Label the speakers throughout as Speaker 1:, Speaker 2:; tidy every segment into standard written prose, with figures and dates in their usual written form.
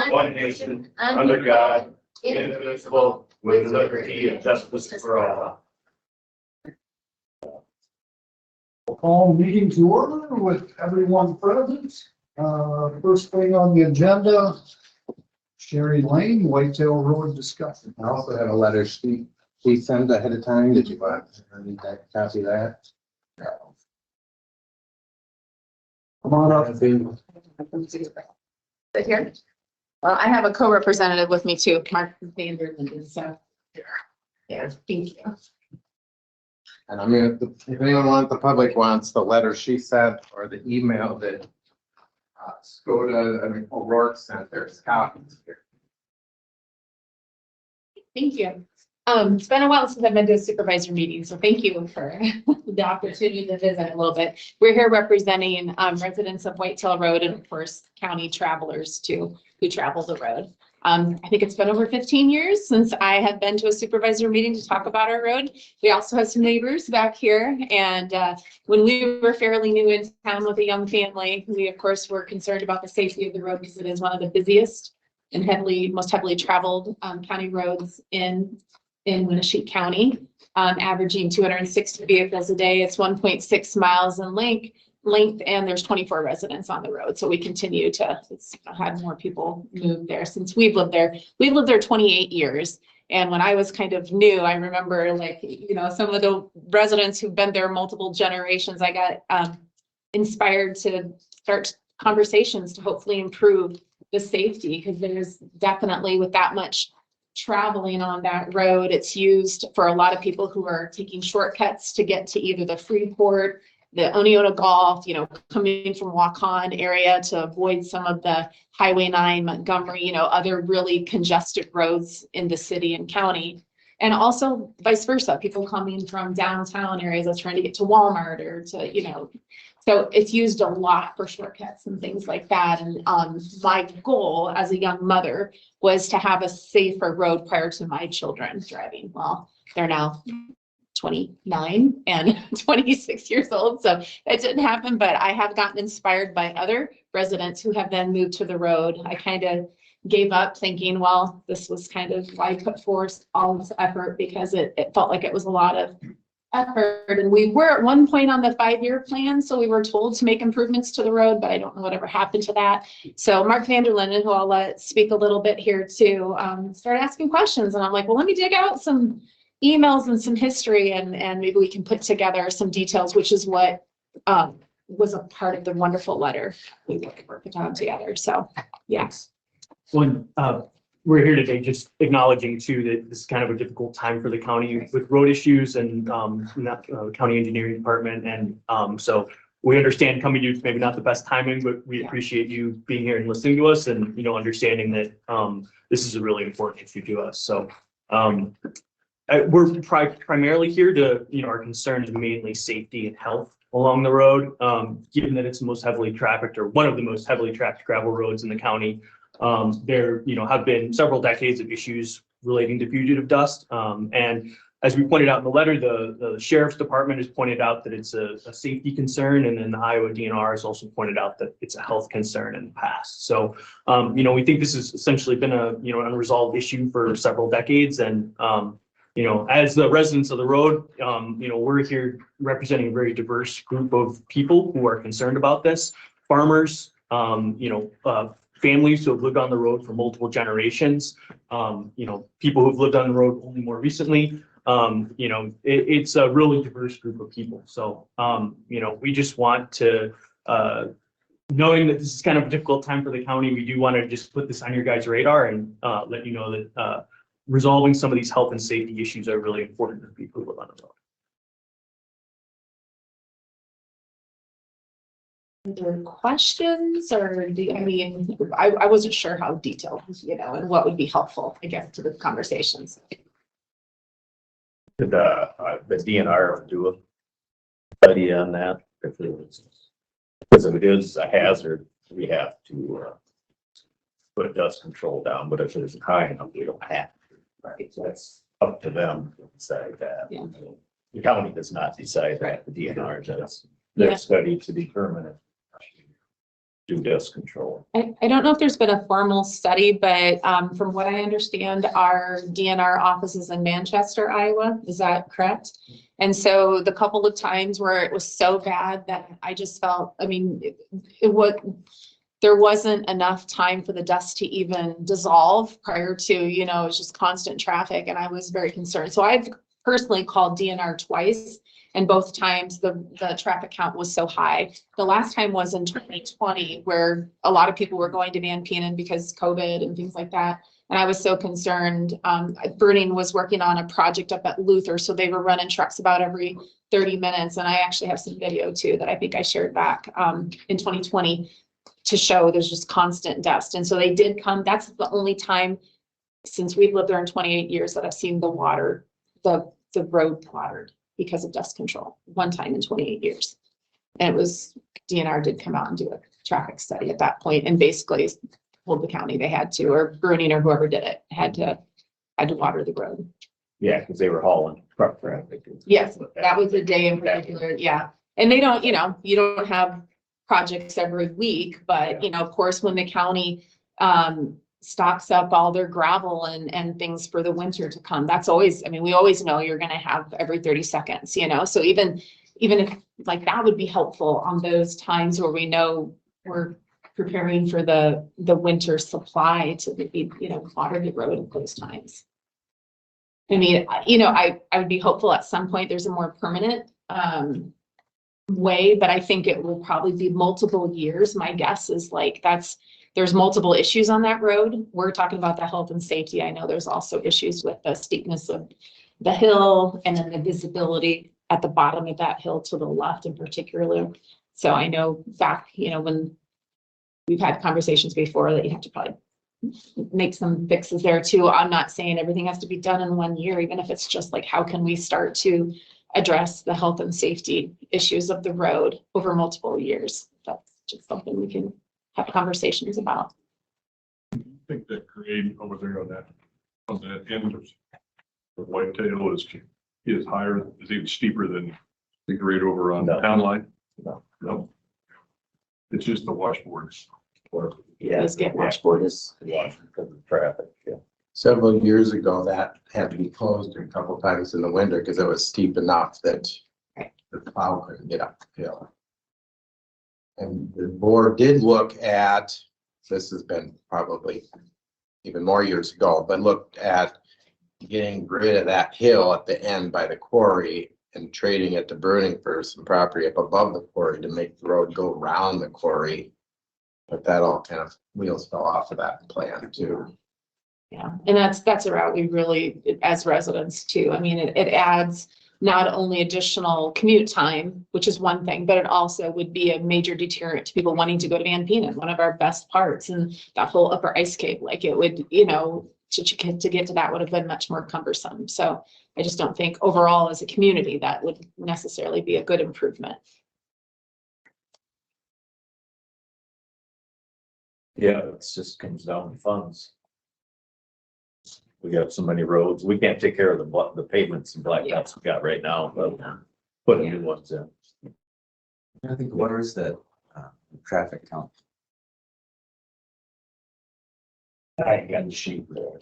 Speaker 1: one nation, under God, indivisible, with liberty and justice for all.
Speaker 2: We'll call meeting to order with everyone present. First thing on the agenda, Cheri Lane, Whitetail Road discussion.
Speaker 3: I also have a letter she sent ahead of time. Did you want to read that, copy that?
Speaker 2: Come on up.
Speaker 4: Sit here. Well, I have a co-representative with me too, Mark Vanderlinden, so. Yeah, thank you.
Speaker 3: And I mean, if anyone the public wants the letter she sent or the email that O'Rourke sent, there's copies here.
Speaker 4: Thank you. It's been a while since I've been to a supervisor meeting, so thank you for the opportunity to visit a little bit. We're here representing residents of Whitetail Road and of course county travelers too, who travel the road. I think it's been over 15 years since I have been to a supervisor meeting to talk about our road. We also have some neighbors back here, and when we were fairly new in town with a young family, we of course were concerned about the safety of the road because it is one of the busiest and most heavily traveled county roads in Winneshiek County, averaging 260 vehicles a day. It's 1.6 miles in length, and there's 24 residents on the road. So we continue to have more people move there since we've lived there. We've lived there 28 years. And when I was kind of new, I remember some of the residents who've been there multiple generations, I got inspired to start conversations to hopefully improve the safety, because there's definitely, with that much traveling on that road, it's used for a lot of people who are taking shortcuts to get to either the Freeport, the Oneota Golf, coming from Waukon area to avoid some of the Highway 9, Montgomery, other really congested roads in the city and county. And also vice versa, people coming from downtown areas that's trying to get to Walmart or to, so it's used a lot for shortcuts and things like that. And my goal as a young mother was to have a safer road prior to my children driving. Well, they're now 29 and 26 years old, so it didn't happen, but I have gotten inspired by other residents who have then moved to the road. I kind of gave up thinking, well, this was kind of why I put forth all this effort, because it felt like it was a lot of effort. And we were at one point on the 5-year plan, so we were told to make improvements to the road, but I don't know whatever happened to that. So Mark Vanderlinden, who I'll let speak a little bit here too, started asking questions, and I'm like, well, let me dig out some emails and some history, and maybe we can put together some details, which is what was a part of the wonderful letter we worked on together. So yes.
Speaker 5: We're here today just acknowledging too that this is kind of a difficult time for the county with road issues and county engineering department. And so we understand coming to you, maybe not the best timing, but we appreciate you being here and listening to us, and understanding that this is a really important issue to us. So we're primarily here to, our concern is mainly safety and health along the road, given that it's the most heavily trafficked, or one of the most heavily trafficked gravel roads in the county. There, have been several decades of issues relating to fugitive dust. And as we pointed out in the letter, the sheriff's department has pointed out that it's a safety concern. And then the Iowa DNR has also pointed out that it's a health concern in the past. So, we think this has essentially been a, unresolved issue for several decades. And, as the residents of the road, we're here representing a very diverse group of people who are concerned about this. Farmers, families who have lived on the road for multiple generations, people who've lived on the road only more recently. It's a really diverse group of people. So, we just want to, knowing that this is kind of a difficult time for the county, we do want to just put this on your guys' radar and let you know that resolving some of these health and safety issues are really important for people who live on the road.
Speaker 4: Are there questions, or I wasn't sure how detailed, and what would be helpful, I guess, to the conversations.
Speaker 1: Did the DNR do a study on that? Because if it is a hazard, we have to put dust control down, but if it's high enough, we don't have to. Right. So that's up to them to decide that.
Speaker 4: Yeah.
Speaker 1: The county does not decide that.
Speaker 4: Right.
Speaker 1: The DNR does. Their study to determine it. do dust control.
Speaker 4: I don't know if there's been a formal study, but from what I understand, our DNR office is in Manchester, Iowa. Is that correct? And so the couple of times where it was so bad that I just felt, I mean, there wasn't enough time for the dust to even dissolve prior to, you know, it was just constant traffic, and I was very concerned. So I've personally called DNR twice, and both times the traffic count was so high. The last time was in 2020, where a lot of people were going to Van Penen because COVID and things like that. And I was so concerned. Burning was working on a project up at Luther, so they were running trucks about every 30 minutes. And I actually have some video too that I think I shared back in 2020 to show there's just constant dust. And so they did come. That's the only time since we've lived there in 28 years that I've seen the water, the road watered because of dust control, one time in 28 years. And it was, DNR did come out and do a traffic study at that point and basically told the county they had to, or Burning or whoever did it, had to water the road.
Speaker 1: Yeah, because they were hauling truck traffic.
Speaker 4: Yes, that was a day in particular, yeah. And they don't, you know, you don't have projects every week, but you know, of course, when the county stocks up all their gravel and things for the winter to come, that's always, I mean, we always know you're gonna have every 30 seconds, you know, so even if like that would be helpful on those times where we know we're preparing for the winter supply to be, you know, water the road at those times. I mean, you know, I would be hopeful at some point there's a more permanent way, but I think it will probably be multiple years. My guess is like there's multiple issues on that road. We're talking about the health and safety. I know there's also issues with the steepness of the hill and then the visibility at the bottom of that hill to the left in particular. So I know back, you know, when we've had conversations before that you have to probably make some fixes there too. I'm not saying everything has to be done in 1 year, even if it's just like, how can we start to address the health and safety issues of the road over multiple years? That's just something we can have conversations about.
Speaker 6: I think that grade over there on that end of Whitetail is higher, is even steeper than the grade over on
Speaker 1: No.
Speaker 6: Town Line.
Speaker 1: No.
Speaker 6: It's just the washboards.
Speaker 1: Or,
Speaker 4: Yeah, let's get
Speaker 1: yeah,
Speaker 4: washboard.
Speaker 1: washing because of traffic, yeah.
Speaker 3: Several years ago, that had to be closed a couple times in the winter because it was steep enough that the plow couldn't get up the hill. And the board did look at, this has been probably even more years ago, but looked at getting rid of that hill at the end by the quarry and trading it to Burning for some property up above the quarry to make the road go around the quarry. But that all kind of wheels fell off of that plan too.
Speaker 4: Yeah, and that's a route we really, as residents too, I mean, it adds not only additional commute time, which is one thing, but it also would be a major deterrent to people wanting to go to Van Penen, one of our best parts, and that whole upper ice cave, like it would, you know, to get to that would have been much more cumbersome. So I just don't think overall as a community that would necessarily be a good improvement.
Speaker 1: Yeah, it just comes down to funds. We got so many roads, we can't take care of the pavements and blacktops we got right now, but put new ones in.
Speaker 7: I think what is the traffic count?
Speaker 1: I got the sheet there.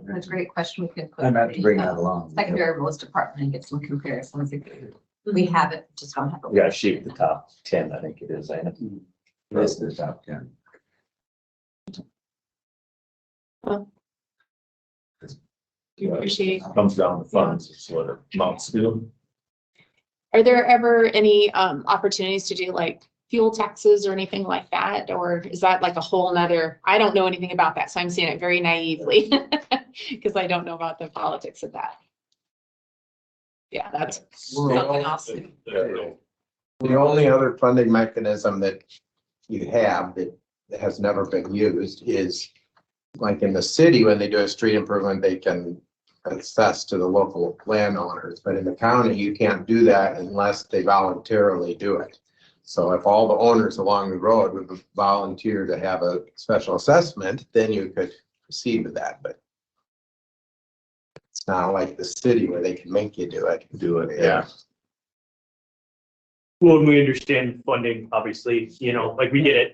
Speaker 8: That's a great question. We could.
Speaker 7: I'm about to bring that along.
Speaker 8: Secondary roads department and get some comparisons. We have it, just don't have it.
Speaker 1: We got a sheet at the top 10, I think it is, ain't it?
Speaker 7: This is top 10.
Speaker 4: Do you appreciate?
Speaker 1: Comes down to funds, it's what it amounts to.
Speaker 4: Are there ever any opportunities to do like fuel taxes or anything like that? Or is that like a whole nother, I don't know anything about that, so I'm saying it very naively because I don't know about the politics of that. Yeah, that's something else.
Speaker 3: The only other funding mechanism that you have that has never been used is like in the city, when they do a street improvement, they can assess to the local landowners, but in the county, you can't do that unless they voluntarily do it. So if all the owners along the road would volunteer to have a special assessment, then you could proceed with that, but it's not like the city where they can make you do it.
Speaker 1: Do it, yeah.
Speaker 5: Well, we understand funding, obviously, you know, like we get it.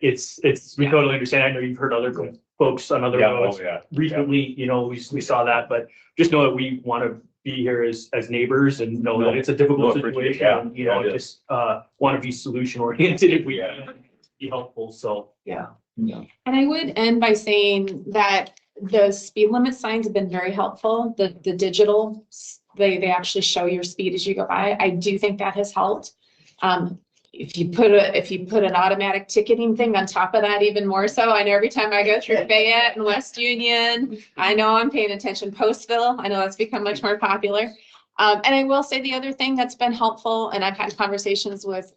Speaker 5: We totally understand. I know you've heard other folks on other
Speaker 1: Yeah,
Speaker 5: roads.
Speaker 1: oh, yeah.
Speaker 5: Recently, you know, we saw that, but just know that we want to be here as neighbors and know that it's a difficult
Speaker 1: No, appreciate it.
Speaker 5: situation.
Speaker 1: Yeah,
Speaker 5: And, you know,
Speaker 1: yeah, it
Speaker 5: just want to be solution oriented if we
Speaker 1: Yeah.
Speaker 5: can be helpful. So,
Speaker 4: Yeah.
Speaker 2: Yeah.
Speaker 4: And I would end by saying that the speed limit signs have been very helpful. The digital, they actually show your speed as you go by. I do think that has helped. If you put an automatic ticketing thing on top of that, even more so. I know every time I go through Fayette and West Union, I know I'm paying attention. Postville, I know that's become much more popular. And I will say the other thing that's been helpful, and I've had conversations with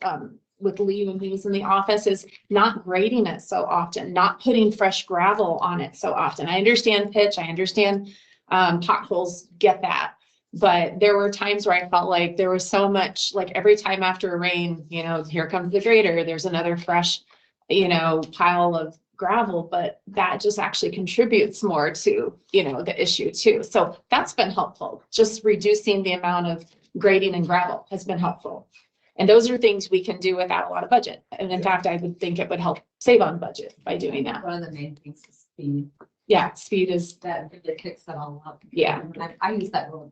Speaker 4: Lee when he was in the office, is not grading it so often, not putting fresh gravel on it so often. I understand pitch, I understand potholes, get that. But there were times where I felt like there was so much, like every time after a rain, you know, here comes the grader, there's another fresh, you know, pile of gravel, but that just actually contributes more to, you know, the issue too. So that's been helpful. Just reducing the amount of grading and gravel has been helpful. And those are things we can do without a lot of budget. And in fact, I would think it would help save on budget by doing that.
Speaker 8: One of the main things is speed,
Speaker 4: Yeah, speed is,
Speaker 8: that really kicks it all up.
Speaker 4: Yeah.
Speaker 8: I use that road.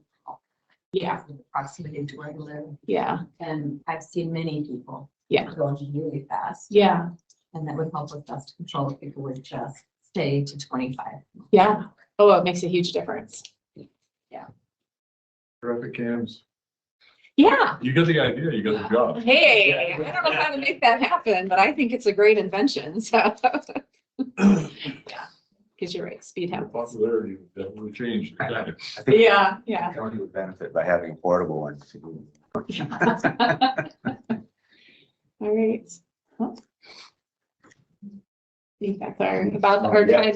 Speaker 4: yeah,
Speaker 8: The proximity to where I live,
Speaker 4: yeah,
Speaker 8: and I've seen many people.
Speaker 4: Yeah.
Speaker 8: Going really fast.
Speaker 4: yeah,
Speaker 8: And that would help with dust control if people would just stay to 25.
Speaker 4: yeah. Oh, it makes a huge difference.
Speaker 6: Traffic cams.
Speaker 4: Yeah.
Speaker 6: You get the idea, you got the job.
Speaker 4: Hey, I don't know how to make that happen, but I think it's a great invention, so. Yeah, because you're right, speed
Speaker 6: The
Speaker 4: happens.
Speaker 6: popularity would definitely changed.
Speaker 7: I think
Speaker 4: Yeah, yeah.
Speaker 7: the county would benefit by having a portable one.
Speaker 4: All right. Well, I think that's about our time.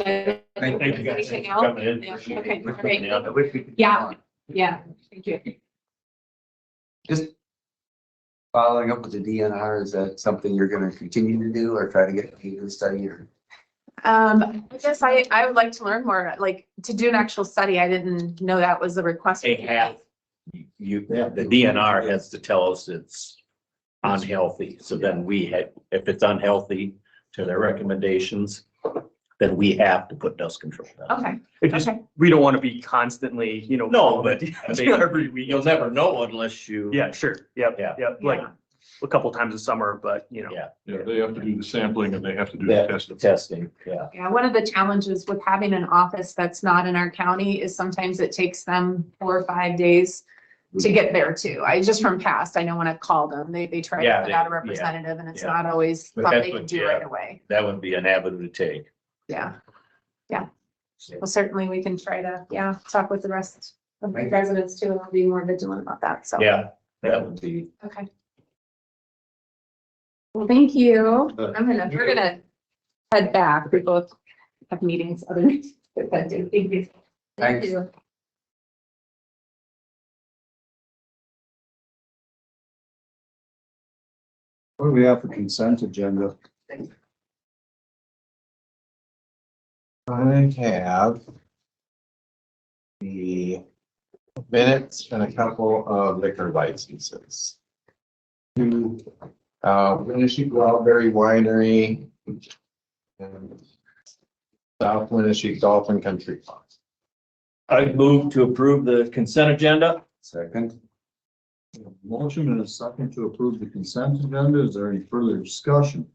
Speaker 5: thank you guys.
Speaker 4: Anything
Speaker 1: for
Speaker 4: else?
Speaker 1: coming in.
Speaker 4: Yeah,
Speaker 1: Appreciate
Speaker 4: okay,
Speaker 1: it.
Speaker 4: all right.
Speaker 1: I wish we could-
Speaker 4: Yeah, yeah, thank you.
Speaker 7: Just following up with the DNR, is that something you're gonna continue to do or try to get a new study or?
Speaker 4: I guess I would like to learn more, like to do an actual study. I didn't know that was a request.
Speaker 1: They have, the DNR has to tell us it's unhealthy. So then if it's unhealthy to their recommendations, then we have to put dust control down.
Speaker 4: Okay,
Speaker 5: it just,
Speaker 4: okay.
Speaker 5: we don't want to be constantly, you know.
Speaker 1: No, but
Speaker 5: Every week.
Speaker 1: you'll never know unless you.
Speaker 5: Yeah, sure. Yep.
Speaker 1: Yeah.
Speaker 5: Yep. Like a couple times a summer, but you know.
Speaker 1: Yeah.
Speaker 6: Yeah, they have to do the sampling and they have to do the
Speaker 1: That's the
Speaker 6: testing.
Speaker 1: testing, yeah.
Speaker 4: Yeah, one of the challenges with having an office that's not in our county is sometimes it takes them 4 or 5 days to get there too. I just from past, I know when I've called them, they try
Speaker 1: Yeah,
Speaker 4: to put out a representative and it's
Speaker 1: yeah.
Speaker 4: not always
Speaker 1: But
Speaker 4: something
Speaker 1: that's
Speaker 4: they can
Speaker 1: what-
Speaker 4: do
Speaker 1: yeah.
Speaker 4: right away.
Speaker 1: That would be an avenue to take.
Speaker 4: Yeah. Yeah. Well, certainly we can try to, talk with the rest of the residents too, and I'll be more vigilant about that. So.
Speaker 1: Yeah, that would be.
Speaker 4: Okay. Well, thank you. We're gonna head back. We both have meetings, other meetings. Thank you.
Speaker 7: Thanks.
Speaker 2: What do we have for consent agenda?
Speaker 3: I have the minutes and a couple of liquor licenses. Winneshiek Wildberry Winery and South Winneshiek Dolphin Country Club.
Speaker 1: I move to approve the consent agenda.
Speaker 7: Second.
Speaker 2: Motion and a second to approve the consent agenda. Is there any further discussion?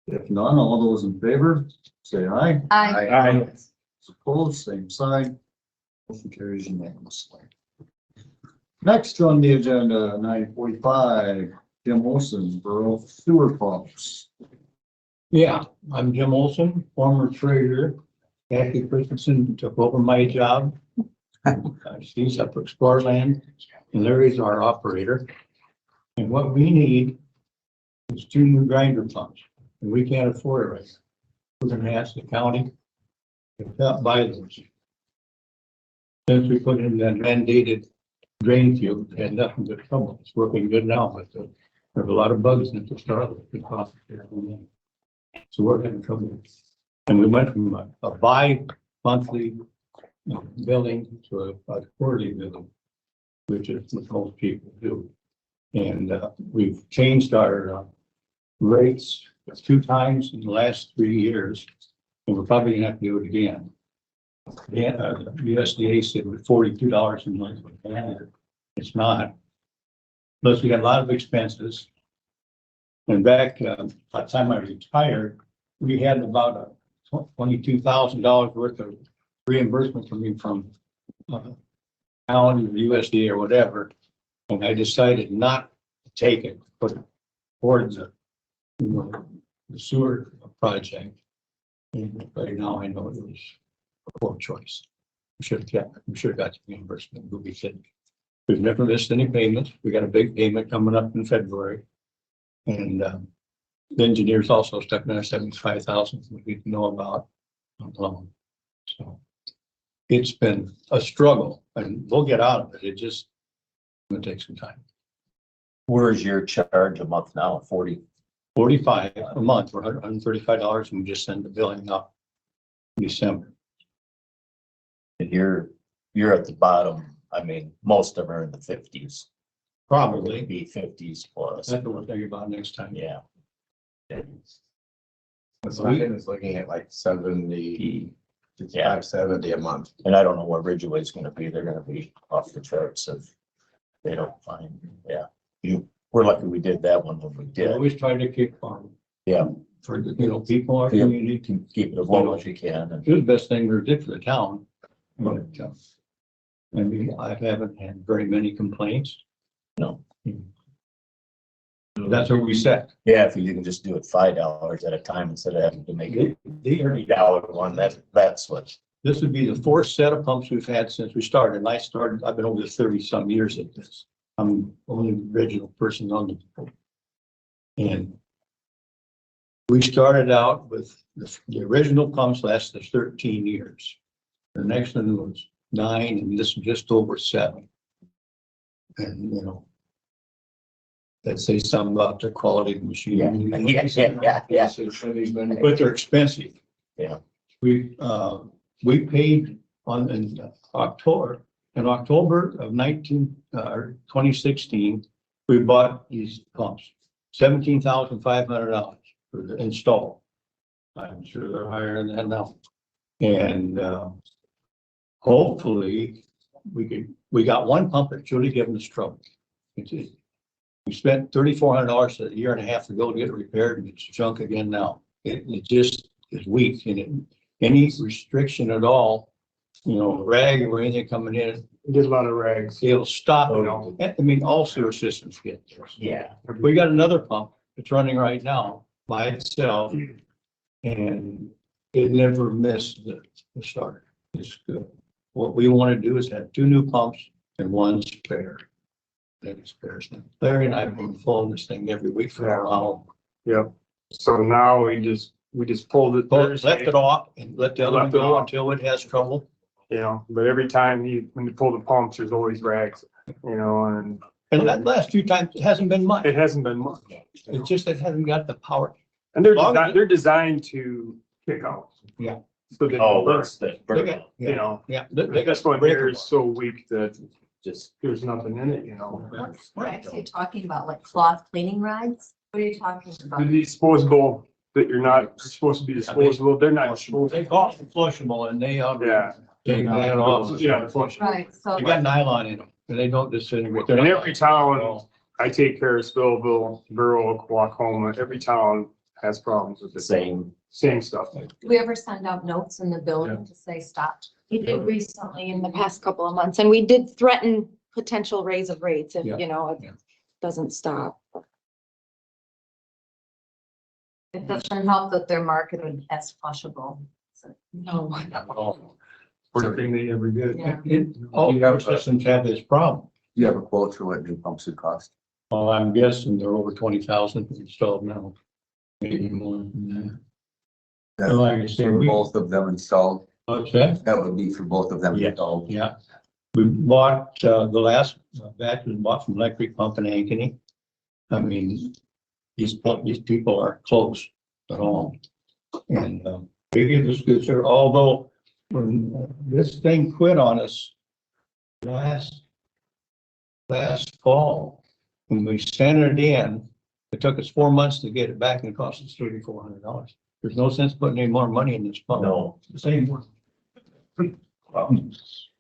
Speaker 2: If none, all those in favor, say aye.
Speaker 1: Aye.
Speaker 2: Opposed, same sign. Motion carries unanimously. Next on the agenda, 9:45, Jim Olson, Burr Sewer Pumps.
Speaker 9: Yeah, I'm Jim Olson, former treasurer. Kathy Christensen took over my job. She's up at Scoreland, and Larry's our operator. And what we need is 2 new grinder pumps, and we can't afford it right now. We're gonna ask the county to help buy those. Since we put in that mandated drain field, we had nothing but trouble. It's working good now, but there's a lot of bugs in it to start with. So we're having trouble. And we went from a bi-monthly billing to a quarterly billing, which is what most people do. And, we've changed our, rates 2 times in the last 3 years. And we're probably gonna have to do it again. Yeah, USDA said with $42 a month. It's not. Plus, we got a lot of expenses. And back, by the time I retired, we had about $22,000 worth of reimbursement from Allen or the USDA or whatever. And I decided not to take it, but towards the sewer project. And right now I know it was a poor choice. We should have got the reimbursement, but we didn't. We've never missed any payments. We got a big payment coming up in February. And the engineers also stuck another 75,000 we didn't know about on loan. So it's been a struggle and we'll get out of it. It just gonna take some time.
Speaker 1: Where's your charge a month now?
Speaker 9: 45 a month, for $135, and we just send the billing up in December.
Speaker 1: And you're at the bottom. I mean, most of them are in the 50s.
Speaker 9: Probably.
Speaker 1: Be 50s plus.
Speaker 9: That's what we'll think about next time.
Speaker 1: Yeah.
Speaker 3: Maaten is looking at like 70,
Speaker 1: Yeah.
Speaker 3: 70 a month.
Speaker 1: And I don't know what Ridgeway's gonna be. They're gonna be off the charts if they don't find, yeah. We're lucky we did that one when we
Speaker 9: We
Speaker 1: did.
Speaker 9: always try to keep
Speaker 1: Yeah.
Speaker 9: for people in our
Speaker 1: Yeah.
Speaker 9: community.
Speaker 1: Can keep it as low as you can. And
Speaker 9: It was the best thing we did for the town. But, I mean, I haven't had very many complaints.
Speaker 1: No.
Speaker 9: That's where we set.
Speaker 1: yeah, if you can just do it $5 at a time instead of having to make it
Speaker 9: The-
Speaker 1: $30 one, that's what.
Speaker 9: This would be the 4th set of pumps we've had since we started. And I've been over 30 some years at this. I'm only the original person on the board. And we started out with the original pumps lasted 13 years. The next one was 9 and this is just over 7. And, you know, that says something about the quality of the machine.
Speaker 1: Yeah.
Speaker 9: But they're expensive.
Speaker 1: Yeah.
Speaker 9: We paid in October of 2016, we bought these pumps, $17,500 for the install. I'm sure they're higher than that now. And hopefully we got one pump that's really giving us trouble. We spent $3,400 a year and a half ago to get it repaired and it's junk again now. It just is weak and any restriction at all, you know, rag or anything coming in,
Speaker 10: Did a lot of rags.
Speaker 9: it'll stop.
Speaker 1: Oh.
Speaker 9: I mean, all sewer systems get this.
Speaker 1: Yeah.
Speaker 9: We got another pump that's running right now by itself and it never missed the start. It's good. What we want to do is have 2 new pumps and 1 spare. That spares them. Larry and I have been following this thing every week for a while.
Speaker 10: Yep. So now we just pulled it
Speaker 9: Left
Speaker 10: Thursday,
Speaker 9: it off and let the other one
Speaker 10: Left it
Speaker 9: go
Speaker 10: off.
Speaker 9: until it has trouble.
Speaker 10: you know, but every time when you pull the pumps, there's always rags, you know, and
Speaker 9: And that last few times, it hasn't been much.
Speaker 10: it hasn't been much.
Speaker 9: It's just, it hasn't got the power.
Speaker 10: And they're designed to kick out.
Speaker 9: Yeah.
Speaker 10: So they
Speaker 1: Oh,
Speaker 10: burn,
Speaker 1: that's the.
Speaker 10: you know,
Speaker 9: Yeah.
Speaker 10: this one here is so weak that
Speaker 1: Just.
Speaker 10: there's nothing in it, you know.
Speaker 8: We're actually talking about like cloth cleaning rides. What are you talking about?
Speaker 10: The disposable, that you're not supposed to be disposable, they're not.
Speaker 9: They cost flushable and they are.
Speaker 10: Yeah.
Speaker 9: Take that off.
Speaker 10: Yeah.
Speaker 8: Right, so.
Speaker 9: They got nylon in them and they don't disintegrate.
Speaker 10: And every town, I take care of Spillville, Burr, Oklahoma, every town has problems with the same stuff.
Speaker 8: Do we ever send out notes in the building to say stop?
Speaker 4: We did recently in the past couple of months, and we did threaten potential raise of rates if,
Speaker 9: Yeah.
Speaker 4: you know,
Speaker 9: Yeah.
Speaker 4: it doesn't stop.
Speaker 8: It doesn't help that they're marketed as flushable. So,
Speaker 4: No.
Speaker 10: Worst thing they ever did.
Speaker 8: Yeah.
Speaker 9: All our systems have this problem.
Speaker 7: You have a quote for what new pumps would cost?
Speaker 9: Well, I'm guessing they're over 20,000 installed now. Maybe more than that.
Speaker 7: That's
Speaker 9: Like I say,
Speaker 7: for
Speaker 9: we-
Speaker 7: both of them installed.
Speaker 9: What's that?
Speaker 7: That would be for both of them
Speaker 1: Yeah.
Speaker 7: installed.
Speaker 9: Yeah. We bought, the last batch was bought from Electric Pump in Ankeny. I mean, these people are close at all. And, they give us good service, although when this thing quit on us last fall, When we sanded it in, it took us 4 months to get it back and it cost us $3,400. There's no sense putting any more money in this pump.
Speaker 1: No.
Speaker 9: The same one.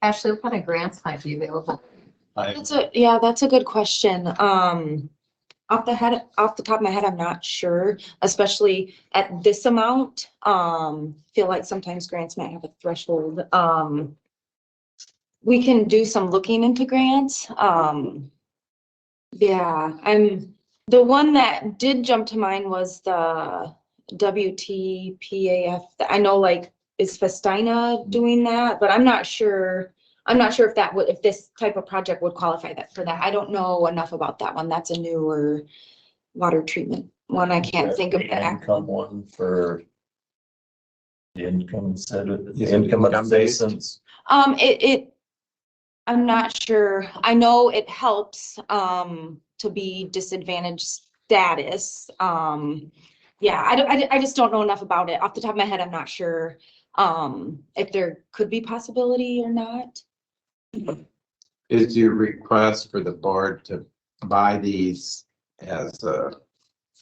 Speaker 8: Ashley, what kind of grants might be available?
Speaker 11: That's a good question. Off the top of my head, I'm not sure, especially at this amount. Feel like sometimes grants might have a threshold. We can do some looking into grants. The one that did jump to mind was the WTPAF. I know, like, is Festina doing that, but I'm not sure if this type of project would qualify for that. I don't know enough about that one. That's a newer water treatment one. I can't think of the
Speaker 1: Income one for the income incentive,
Speaker 3: Yes,
Speaker 1: income
Speaker 3: income based.
Speaker 1: assistance.
Speaker 11: I'm not sure. I know it helps to be disadvantaged status. I just don't know enough about it. Off the top of my head, I'm not sure if there could be possibility or not.
Speaker 3: Is your request for the board to buy these as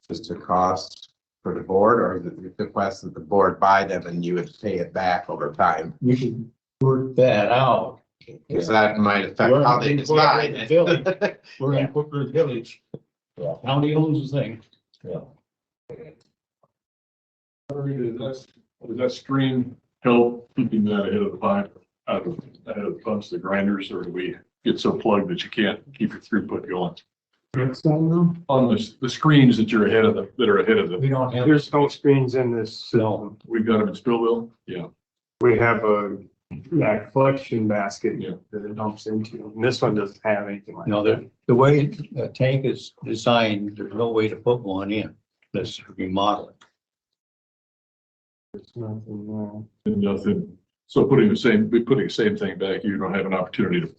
Speaker 3: just a cost for the board, or is it the request that the board buy them and you would pay it back over time?
Speaker 9: We should work that out.
Speaker 3: Because that might affect how they decide.
Speaker 9: We're in Corporate Village.
Speaker 1: Yeah.
Speaker 9: County owns the thing.
Speaker 1: Yeah.
Speaker 6: Does that stream help keeping that ahead of the pipe, ahead of the pumps, the grinders, or do we get so plugged that you can't keep your throughput going? On the screens that are ahead of
Speaker 9: We don't have.
Speaker 10: There's no screens in this system.
Speaker 6: we've got them in Spillville, yeah.
Speaker 10: We have that collection basket
Speaker 6: Yeah.
Speaker 10: that it dumps into. And this one doesn't have anything like
Speaker 9: No,
Speaker 10: that.
Speaker 9: the way the tank is designed, there's no way to put one in. Let's remodel it.
Speaker 10: There's nothing,
Speaker 6: And nothing, so putting the same thing back, you don't have an opportunity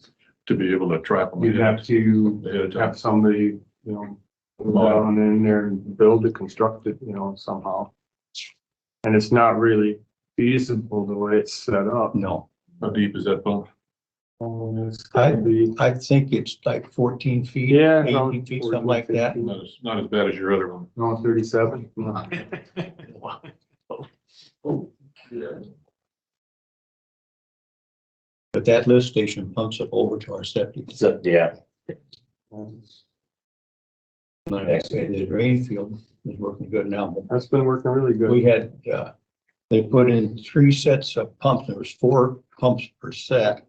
Speaker 6: to be able to trap them.
Speaker 10: you'd have to
Speaker 6: Ahead of time.
Speaker 10: have somebody, go down in there and build it, construct it, somehow. And it's not really feasible the way it's set up.
Speaker 9: No,
Speaker 6: How deep is that pump?
Speaker 10: It's gotta be,
Speaker 9: I think it's like 14 feet,
Speaker 10: yeah.
Speaker 9: 18 feet, something like that.
Speaker 6: Not as bad as your other one.
Speaker 10: No, 37. No.
Speaker 9: But that lift station pumps up over to our septic.
Speaker 1: So, yeah.
Speaker 9: Like I said, the drain field is working good now, but
Speaker 10: That's been working really good.
Speaker 9: we had, they put in 3 sets of pumps. There was 4 pumps per set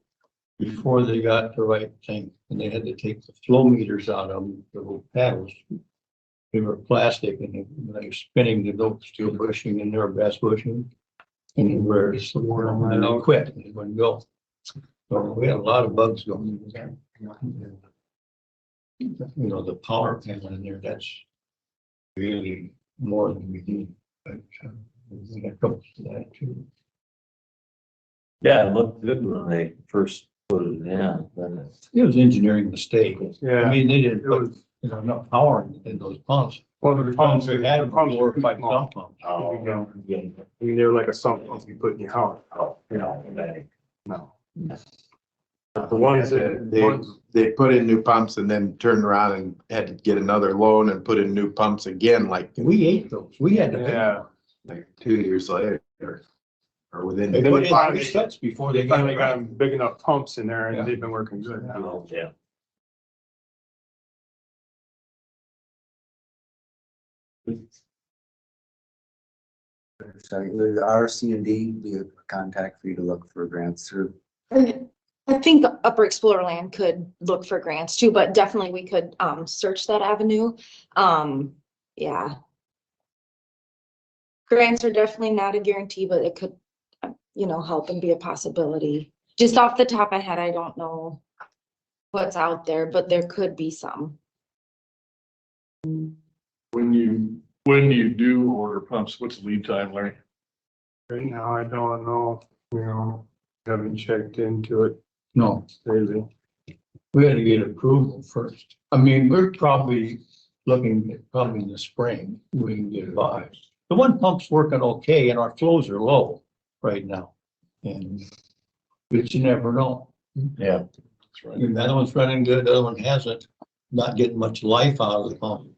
Speaker 9: before they got the right thing. And they had to take the flow meters out of them, the little paddles. They were plastic and they were spinning the little steel bushing in there, brass bushing. And they were, and they quit, and they wouldn't go. So we had a lot of bugs going in there. The power panel in there, that's really more than we need. But we got trouble with that too.
Speaker 1: Yeah, it looked good when they first put it in, then
Speaker 9: It was engineering mistake. I
Speaker 10: Yeah.
Speaker 9: mean, they didn't
Speaker 10: It
Speaker 9: put
Speaker 10: was,
Speaker 9: enough power in those pumps.
Speaker 10: well, the pumps,
Speaker 9: We had them
Speaker 10: pumps
Speaker 9: before
Speaker 10: were
Speaker 9: by
Speaker 10: small.
Speaker 9: pump pumps.
Speaker 1: oh,
Speaker 10: Yeah.
Speaker 1: yeah.
Speaker 10: I mean, they're like a sump pump you put in your house.
Speaker 1: They-
Speaker 10: No. The ones that,
Speaker 3: They put in new pumps and then turned around and had to get another loan and put in new pumps again, like
Speaker 9: We ate those. We had to.
Speaker 10: yeah,
Speaker 3: 2 years later. Or within.
Speaker 9: They
Speaker 10: Then
Speaker 9: put
Speaker 10: they
Speaker 9: in
Speaker 10: finally-
Speaker 9: 3 sets before
Speaker 10: they
Speaker 9: they got
Speaker 10: finally
Speaker 9: it
Speaker 10: got
Speaker 9: right.
Speaker 10: big enough pumps in there
Speaker 9: Yeah.
Speaker 10: and they've been working good.
Speaker 1: Oh, yeah.
Speaker 7: Sorry, would RC&D be a contact for you to look for grants through?
Speaker 11: I think Upper Explorer Land could look for grants too, but definitely we could search that avenue. Yeah. Grants are definitely not a guarantee, but it could, help and be a possibility. Just off the top of my head, I don't know what's out there, but there could be some.
Speaker 6: When you do order pumps, what's the lead time, Larry?
Speaker 10: Right now, I don't know, haven't checked into it
Speaker 9: No,
Speaker 10: lately.
Speaker 9: we had to get approval first. I mean, we're probably looking at probably in the spring, we can get by. The one pump's working okay and our flows are low right now. But you never know.
Speaker 1: Yeah.
Speaker 6: That's right.
Speaker 9: And the other one's running good, the other one hasn't. not getting much life out of the pump.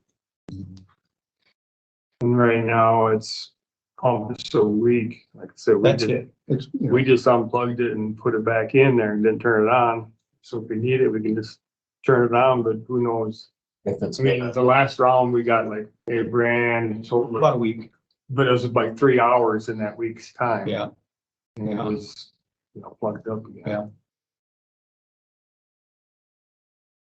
Speaker 10: And right now it's pumped so weak. Like I said,
Speaker 9: That's it. It's,
Speaker 10: we just unplugged it and put it back in there and then turn it on. So if we need it, we can just turn it on, but who knows?
Speaker 1: If it's.
Speaker 10: I mean, the last round we got like $8,000, so,
Speaker 9: about a week.
Speaker 10: but it was like 3 hours in that week's time.
Speaker 9: Yeah.
Speaker 10: And it was, plugged up again.
Speaker 9: Yeah.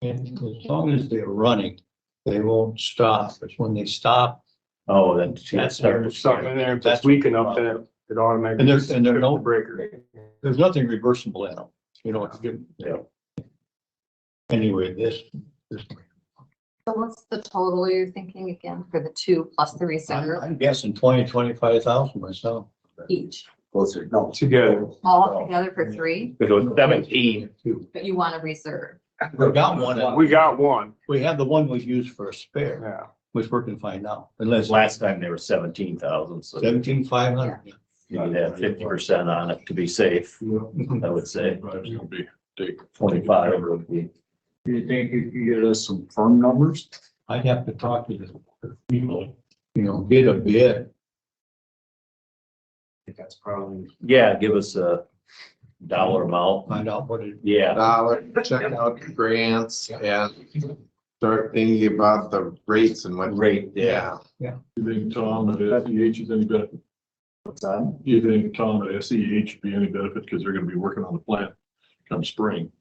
Speaker 9: And as long as they're running, they won't stop. But when they stop,
Speaker 1: Oh, then.
Speaker 10: That's there's something in there, if it's weak enough, then it automatically.
Speaker 9: and there's no
Speaker 10: breaker.
Speaker 9: there's nothing reversible in them. You know, it's good.
Speaker 1: Yeah.
Speaker 9: Anyway, this.
Speaker 8: So what's the total you're thinking again for the two plus the reserve
Speaker 9: I'm guessing 20,000-25,000 myself.
Speaker 8: each?
Speaker 7: Closer, no.
Speaker 10: Together.
Speaker 8: All together for three,
Speaker 1: It was 17.
Speaker 8: but you want a reserve.
Speaker 9: We got one.
Speaker 10: We got one,
Speaker 9: We have the one we used for a spare,
Speaker 10: yeah.
Speaker 9: which we're gonna find out. Unless
Speaker 1: Last time they were 17,000, so
Speaker 9: 17,500.
Speaker 1: you need to have 50% on it to be safe, I would say.
Speaker 6: It's gonna be, take
Speaker 1: 25 would be.
Speaker 2: Do you think you could get us some firm numbers?
Speaker 9: I'd have to talk to the people, get a bid.
Speaker 2: I think that's probably.
Speaker 1: Yeah, give us a dollar amount.
Speaker 9: Find out what it,
Speaker 1: Yeah,
Speaker 3: Check out the grants and start thinking about the rates and what.
Speaker 1: Great, yeah.
Speaker 6: you think Tom at SEH is any benefit?
Speaker 7: What's that?
Speaker 6: Do you think Tom at SEH would be any benefit because they're gonna be working on the plant come spring?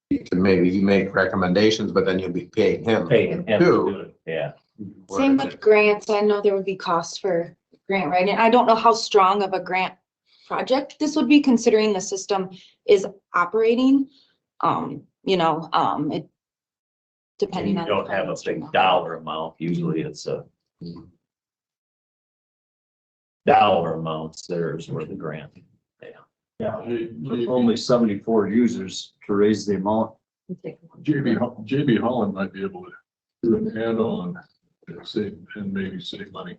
Speaker 3: You can maybe make recommendations, but then you'll be paying him.
Speaker 1: Paying him to do it, yeah.
Speaker 11: Same with grants. I know there would be costs for grant writing. I don't know how strong of a grant project this would be considering the system is operating. It depending
Speaker 1: You
Speaker 11: on.
Speaker 1: don't have a big dollar amount, usually it's a dollar amounts there's where the grant.
Speaker 2: Yeah, only 74 users to raise the amount.
Speaker 6: JB Holland might be able to do an add-on and save, and maybe save money.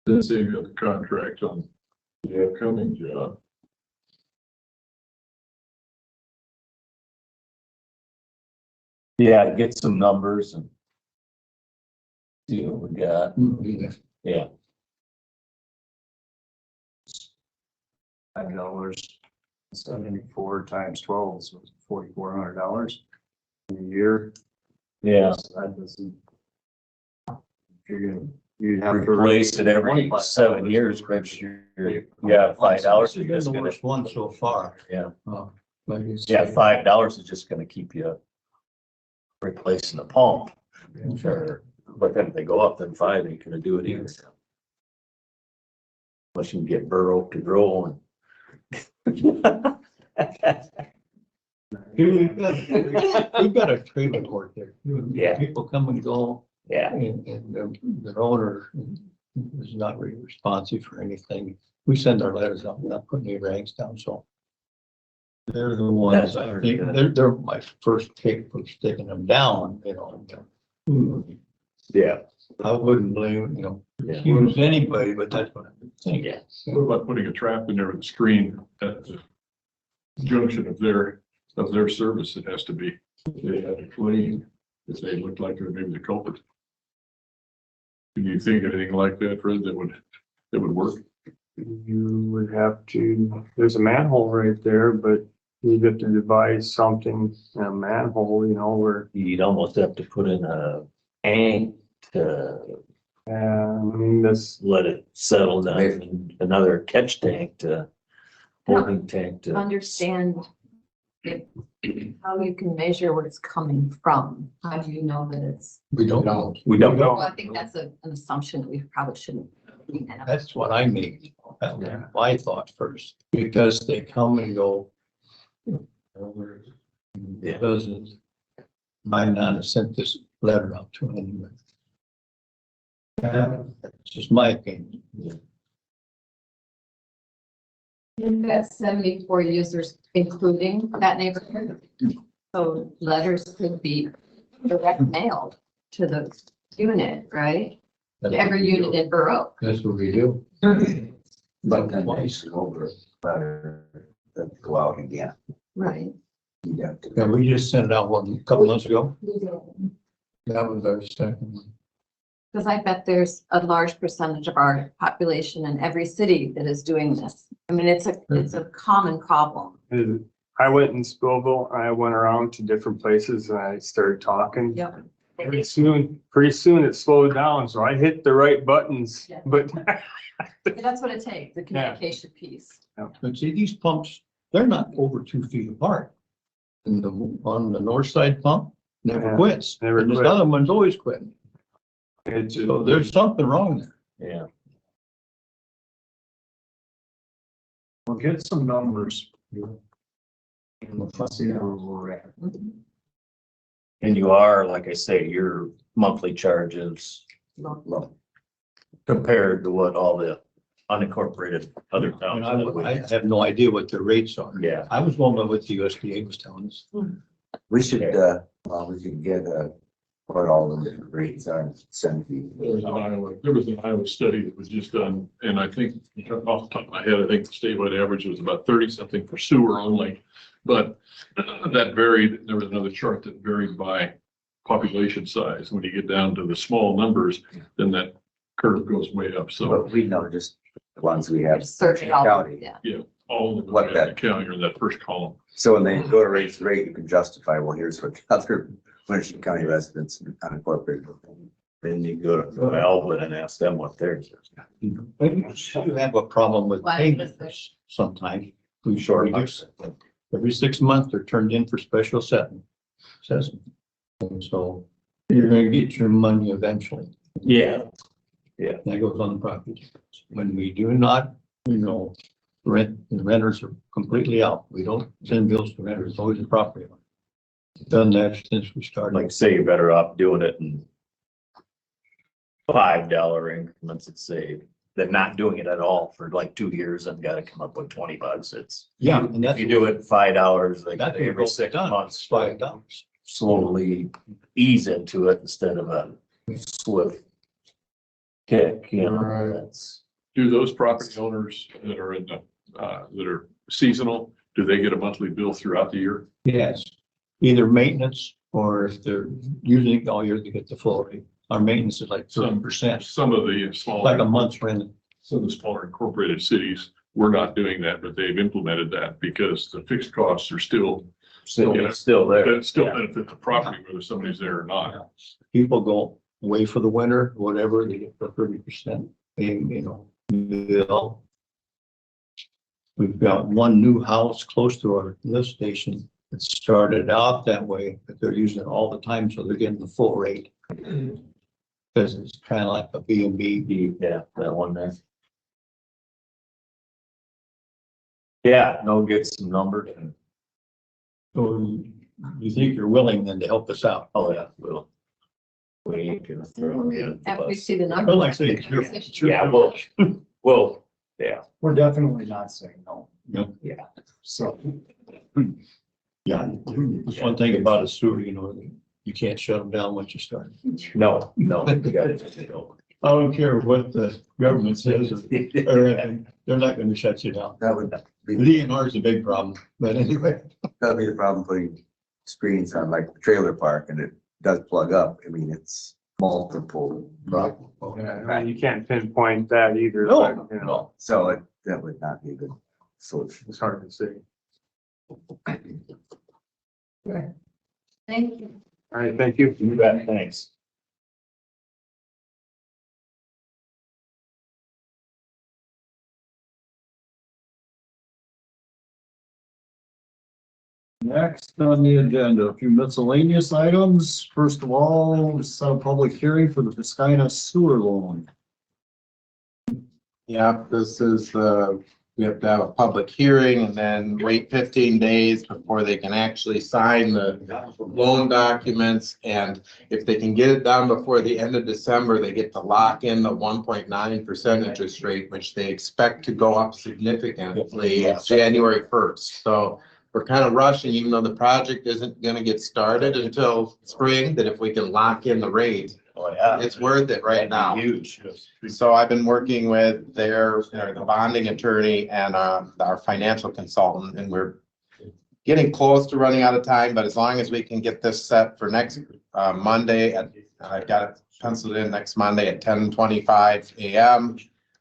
Speaker 6: Then save you the contract on the upcoming job.
Speaker 1: Yeah, get some numbers and see what we got, yeah.
Speaker 2: $5, 74 times 12 is $4,400 a year.
Speaker 1: Yeah,
Speaker 2: So that doesn't. You'd have to
Speaker 1: replace it every 7 years, but yeah, $5 is
Speaker 9: It's
Speaker 1: just
Speaker 9: the
Speaker 1: gonna,
Speaker 9: worst one so far.
Speaker 1: yeah,
Speaker 9: But it's-
Speaker 1: yeah, $5 is just gonna keep you replacing the pump. Sure, but then if they go up, then 5 ain't gonna do it either. Unless you can get Burr to grow and.
Speaker 9: We've got a trailer court there.
Speaker 1: Yeah.
Speaker 9: People come and go.
Speaker 1: Yeah,
Speaker 9: And their owner is not really responsive for anything. We send our letters out, we're not putting any ranks down, so. They're the ones, I think, they're my first pick for sticking them down,
Speaker 1: yeah,
Speaker 9: I wouldn't blame,
Speaker 1: yeah,
Speaker 9: use anybody, but that's what I'm thinking.
Speaker 1: yeah.
Speaker 6: What about putting a trap in there with a screen at the junction of their service? It has to be, they have to clean if they look like they're maybe the culprit. Can you think of anything like that, Fred, that would work?
Speaker 10: You would have to, there's a manhole right there, but you'd have to devise something in a manhole, where,
Speaker 1: You'd almost have to put in a tank to
Speaker 10: this,
Speaker 1: let it settle down, and another catch tank to, holding tank to.
Speaker 8: Understand how you can measure where it's coming from. How do you know that it's,
Speaker 9: We don't know.
Speaker 1: We don't
Speaker 8: well,
Speaker 1: know.
Speaker 8: I think that's an assumption that we probably shouldn't.
Speaker 9: That's what I made. That was my thought first, because they come and go. It doesn't. Might not have sent this letter out to anyone. That's just my opinion.
Speaker 8: You've got 74 users, including that neighborhood. So letters could be direct mailed to the unit, right? Every unit in Burr.
Speaker 9: That's what we do.
Speaker 7: But then they should over better than go out again.
Speaker 8: Right.
Speaker 7: Yeah.
Speaker 9: Yeah, we just sent it out a couple months ago. That was our second one.
Speaker 8: Because I bet there's a large percentage of our population in every city that is doing this. I mean, it's a common problem.
Speaker 10: I went in Spillville, I went around to different places and I started talking.
Speaker 8: Yep.
Speaker 10: Pretty soon it slowed down, so I hit the right buttons,
Speaker 8: Yeah.
Speaker 10: but
Speaker 8: That's what it takes, the communication piece.
Speaker 9: But see, these pumps, they're not over 2 feet apart. And on the north side pump, never
Speaker 10: Yeah,
Speaker 9: quits.
Speaker 10: never
Speaker 9: And this
Speaker 10: quit.
Speaker 9: other one's always quitting.
Speaker 10: it just,
Speaker 9: So there's something wrong there.
Speaker 1: Yeah.
Speaker 2: We'll get some numbers.
Speaker 1: And you are, like I say, your monthly charges
Speaker 7: Low.
Speaker 1: compared to what all the unincorporated other
Speaker 9: And
Speaker 1: towns.
Speaker 9: I have no idea what their rates are.
Speaker 1: Yeah.
Speaker 9: I was going by what the USDA was telling us.
Speaker 7: We should, we could get, what all the different rates are, send the.
Speaker 6: There was an Iowa study that was just done, and I think, off the top of my head, I think the statewide average was about 30 something for sewer only. But that varied, there was another chart that varied by population size. When you get down to the small numbers, then that curve goes way up. So
Speaker 7: But we know just the ones we have.
Speaker 8: Search it all,
Speaker 7: County.
Speaker 8: yeah.
Speaker 6: all of
Speaker 7: What
Speaker 6: the
Speaker 7: that-
Speaker 6: county are in that first column.
Speaker 7: So when they go to raise the rate, you can justify, well, here's what other Winneshiek County residents unincorporated.
Speaker 1: Then you go to Alvin and ask them what theirs is.
Speaker 9: But you have a problem with
Speaker 8: Why?
Speaker 9: payments sometimes. We
Speaker 1: Sure.
Speaker 9: reduce it. Every 6 months, they're turned in for special assessment. And so you're gonna get your money eventually.
Speaker 1: Yeah.
Speaker 9: That goes on the property. When we do not, the renters are completely out. We don't send bills to renters, it's always the property owner. Done that since we started.
Speaker 1: Like say you're better off doing it in $5 increments, let's say, than not doing it at all for like 2 years and gotta come up with $20. It's,
Speaker 9: Yeah, and
Speaker 1: if
Speaker 9: that's.
Speaker 1: you do it $5, like
Speaker 9: That's
Speaker 1: every 6 months,
Speaker 9: $5.
Speaker 1: slowly ease into it instead of a swift kick, that's.
Speaker 6: Do those property owners that are in the, that are seasonal, do they get a monthly bill throughout the year?
Speaker 9: Yes, either maintenance or if they're using it all year, they get the full rate. Our maintenance is like 30%,
Speaker 6: Some of the
Speaker 9: like a
Speaker 6: smaller,
Speaker 9: month's rent.
Speaker 6: some of the smaller incorporated cities, we're not doing that, but they've implemented that because the fixed costs are still, Yeah.
Speaker 1: Still there.
Speaker 6: that still benefit the property whether somebody's there or not.
Speaker 9: People go away for the winter, whatever, they get the 30%. Bill. We've got one new house close to our lift station. It started out that way, but they're using it all the time, so they're getting the full rate. Because it's kind of like a B&B.
Speaker 1: Yeah, that one there. Yeah, no, get some numbers and,
Speaker 9: So you think you're willing then to help us out?
Speaker 1: oh yeah, we ain't gonna throw them in. the
Speaker 8: After we
Speaker 1: bus.
Speaker 8: see the
Speaker 9: Well, like I
Speaker 8: numbers.
Speaker 9: say, sure.
Speaker 1: Yeah, well, yeah,
Speaker 2: We're definitely not saying no.
Speaker 9: Yep.
Speaker 1: Yeah.
Speaker 2: So.
Speaker 9: Yeah, that's one thing about a sewer, you can't shut them down once you start.
Speaker 1: no, you gotta go.
Speaker 9: I don't care what the government says or anything, they're not gonna shut you down.
Speaker 7: That would
Speaker 9: The
Speaker 7: be,
Speaker 9: DNR is a big problem, but anyway.
Speaker 7: that'd be the problem putting screens on like the trailer park and it does plug up. I mean, it's multiple problems.
Speaker 10: yeah, you can't pinpoint that either.
Speaker 9: No,
Speaker 10: but,
Speaker 9: no.
Speaker 7: So that would not be a good solution.
Speaker 10: It's hard to say.
Speaker 8: Thank you.
Speaker 10: All right, thank you.
Speaker 1: You bet, thanks.
Speaker 2: Next on the agenda, a few miscellaneous items. First of all, set a public hearing for the Festina sewer loan.
Speaker 3: Yeah, this is, we have to have a public hearing and then wait 15 days before they can actually sign the loan documents. And if they can get it done before the end of December, they get to lock in the 1.9% interest rate, which they expect to go up significantly January 1st. So we're kind of rushing, even though the project isn't going to get started until spring, that if we can lock in the rate,
Speaker 1: Oh, yeah.
Speaker 3: it's worth it right now.
Speaker 1: Huge.
Speaker 3: So I've been working with the bonding attorney and our financial consultant, and we're getting close to running out of time, but as long as we can get this set for next Monday, I've got it penciled in next Monday at 10:25 a.m.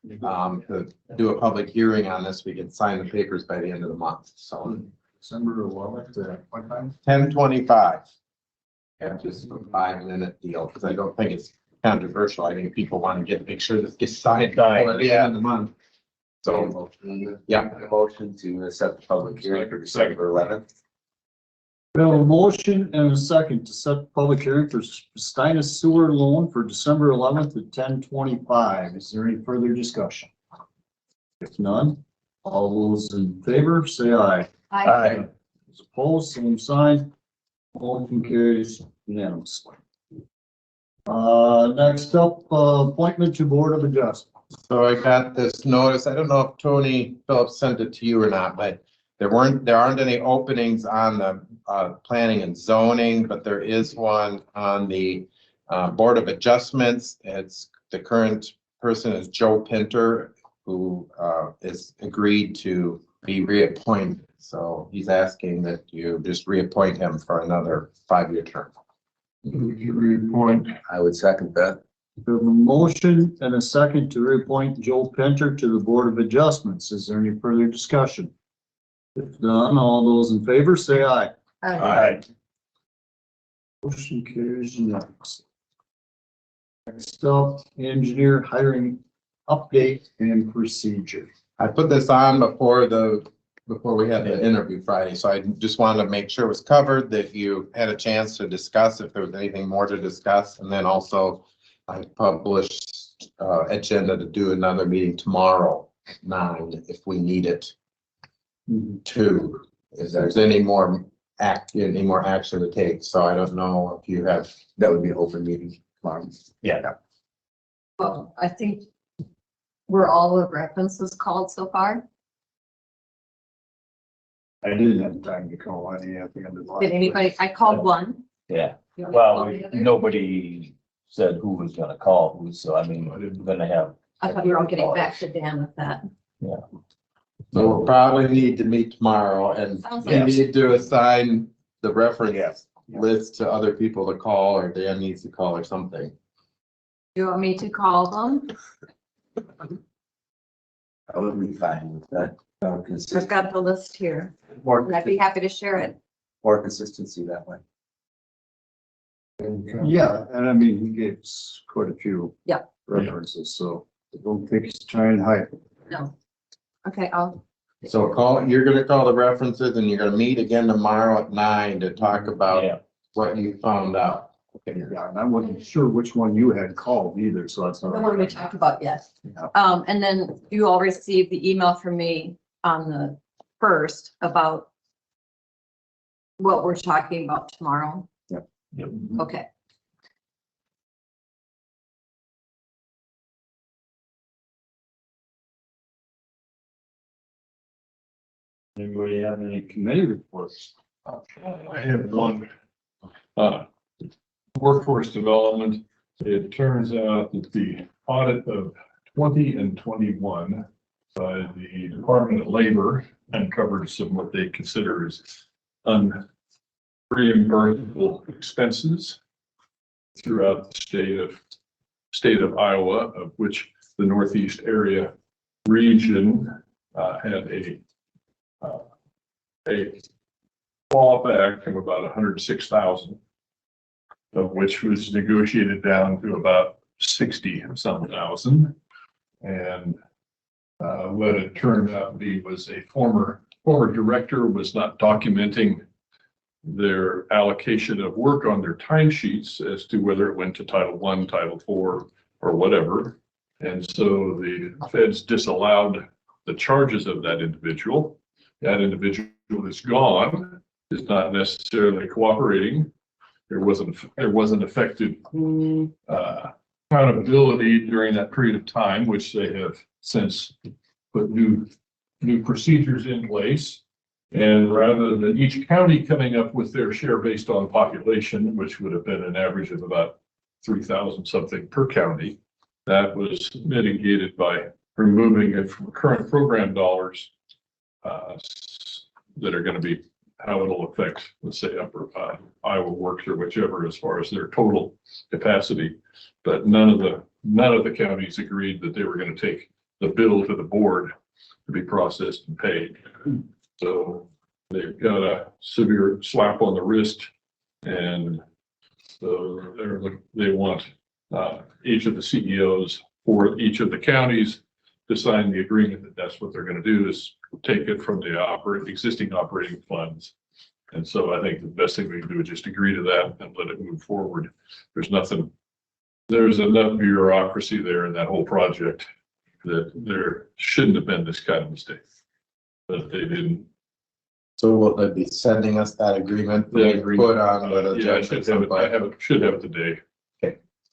Speaker 3: To do a public hearing on this, we can sign the papers by the end of the month, so.
Speaker 2: December 11th, what time?
Speaker 3: 10:25. Yeah, just a 5-minute deal, because I don't think it's controversial. I think people want to make sure this gets signed by the end of the month. So, yeah.
Speaker 7: A motion to set the public hearing for December 11th.
Speaker 2: We have a motion and a second to set the public hearing for Festina sewer loan for December 11th at 10:25. Is there any further discussion? If none, all those in favor, say aye.
Speaker 8: I,
Speaker 2: Those opposed, same sign. Motion carries unanimously. Next up, appointment to Board of Adjustment.
Speaker 3: So I got this notice. I don't know if Tony Phillips sent it to you or not, but there aren't any openings on the planning and zoning, but there is one on the Board of Adjustments. It's the current person is Joe Pinter, who is agreed to be reappointed. So he's asking that you just reappoint him for another 5-year term.
Speaker 6: Reappoint.
Speaker 7: I would second that.
Speaker 2: We have a motion and a second to reappoint Joe Pinter to the Board of Adjustments. Is there any further discussion? If none, all those in favor say aye.
Speaker 8: I,
Speaker 2: Motion carries unanimously. Next up, engineer hiring update and procedure.
Speaker 3: I put this on before we had the interview Friday, so I just wanted to make sure it was covered, that you had a chance to discuss if there was anything more to discuss, and then also I published agenda to do another meeting tomorrow at 9 if we need it. To, if there's any more action to take, so I don't know if you have.
Speaker 7: That would be an open meeting tomorrow.
Speaker 3: Yeah.
Speaker 8: well, I think were all the references called so far?
Speaker 2: I didn't have time to call any at the end of the.
Speaker 8: Did anybody, I called one.
Speaker 1: Yeah,
Speaker 8: You want me to call
Speaker 1: well,
Speaker 8: the other?
Speaker 1: nobody said who was gonna call who, so I mean, we're gonna have.
Speaker 8: I thought we were all getting back to Dan with that.
Speaker 3: So we'll probably need to meet tomorrow, and
Speaker 8: Sounds
Speaker 3: we
Speaker 8: like-
Speaker 3: need to assign the reference list to other people to call, or Dan needs to call or something.
Speaker 8: You want me to call them?
Speaker 7: I would be fine with that.
Speaker 8: I've got the list here, and I'd be happy to share it.
Speaker 7: More consistency that way.
Speaker 2: Yeah, and I mean, he gave us quite a few.
Speaker 8: Yeah.
Speaker 2: References, so I don't think he's trying to hide.
Speaker 8: No. Okay,
Speaker 3: So you're gonna call the references, and you're gonna meet again tomorrow at 9 to talk about
Speaker 1: Yeah,
Speaker 3: what you found out.
Speaker 2: Yeah, and I wasn't sure which one you had called either, so that's
Speaker 8: the
Speaker 2: not.
Speaker 8: one we talked about, yes.
Speaker 2: Yeah.
Speaker 8: And then you all received the email from me on the 1st about what we're talking about tomorrow.
Speaker 1: yep.
Speaker 8: Okay.
Speaker 2: Anybody have any committee reports?
Speaker 6: I have one, workforce development. It turns out that the audit of 20 and 21 by the Department of Labor uncovered some what they consider as unreimbursable expenses throughout the state of Iowa, of which the Northeast area region had a clawback of about 106,000, of which was negotiated down to about 60-some thousand. And what it turned out to be was a former director was not documenting their allocation of work on their timesheets as to whether it went to Title I, Title IV, or whatever. And so the feds disallowed the charges of that individual. That individual is gone, is not necessarily cooperating. There wasn't effective accountability during that period of time, which they have since put new procedures in place. And rather than each county coming up with their share based on population, which would have been an average of about 3,000 something per county, that was mitigated by removing it from current program dollars that are going to be how it'll affect, let's say, upper Iowa Works or whichever, as far as their total capacity. But none of the counties agreed that they were gonna take the bill to the board to be processed and paid. So they've got a severe slap on the wrist, and so they want each of the CEOs for each of the counties to sign the agreement that that's what they're going to do, is take it from the existing operating funds. And so I think the best thing we can do is just agree to that and let it move forward. There's enough bureaucracy there in that whole project that there shouldn't have been this kind of mistake, but they didn't.
Speaker 3: So will they be sending us that agreement?
Speaker 6: The agreement.
Speaker 3: Put on the
Speaker 6: Yeah, I
Speaker 3: agenda.
Speaker 6: should have it today.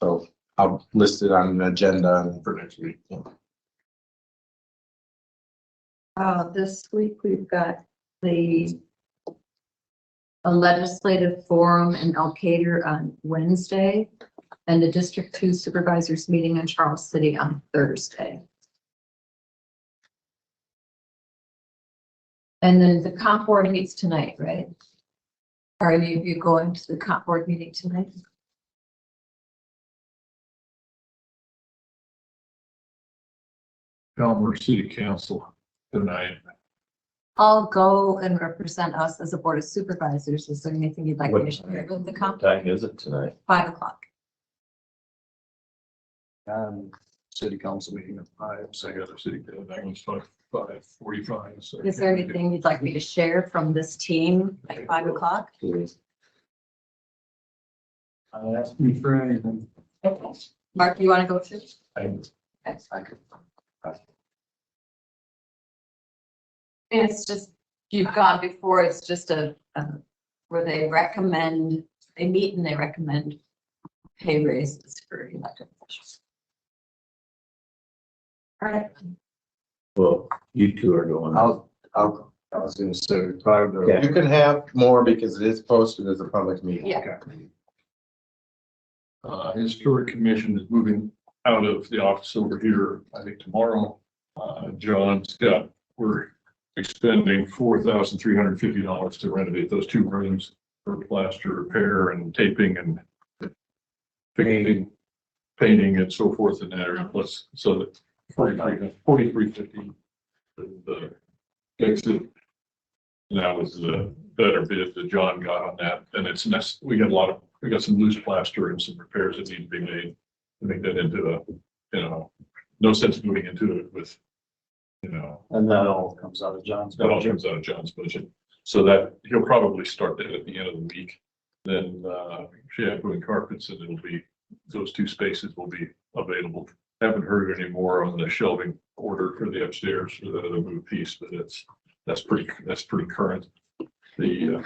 Speaker 3: So I'll list it on an agenda for next week.
Speaker 8: This week we've got a legislative forum in Elkader on Wednesday and the District 2 Supervisors meeting in Charles City on Thursday. And then the comp board meets tonight, right? Are you going to the comp board meeting tonight?
Speaker 6: Elmer City Council tonight.
Speaker 8: I'll go and represent us as a board of supervisors. Is there anything you'd like me to share with the comp?
Speaker 1: What time is it tonight?
Speaker 8: 5 o'clock.
Speaker 2: City council meeting at 5.
Speaker 6: So I got a city, that one's 5:45. So
Speaker 8: Is there anything you'd like me to share from this team at 5 o'clock?
Speaker 2: Ask me for anything.
Speaker 8: Mark, you want to go too? That's fine. It's just, you've gone before, it's just where they meet and they recommend pay raises for elected officials. All right.
Speaker 1: Well, you two are going.
Speaker 3: I was gonna say, you can have more because it is posted as a public meeting.
Speaker 8: Yeah.
Speaker 6: Historic Commission is moving out of the office over here, I think tomorrow. We're expending $4,350 to renovate those 2 rooms for plaster repair and taping and painting and so forth in that area. Plus, so that $4,350 the exit. And that was the better bid that John got on that. And we got some loose plaster and some repairs that need to be made to make that into no sense moving into it with,
Speaker 2: And that all comes out of John's
Speaker 6: that all
Speaker 2: budget.
Speaker 6: comes out of John's budget. So that he'll probably start that at the end of the week. Then shampoo and carpets, and those 2 spaces will be available. Haven't heard any more on the shelving order for the upstairs for the other move piece, but that's pretty current. They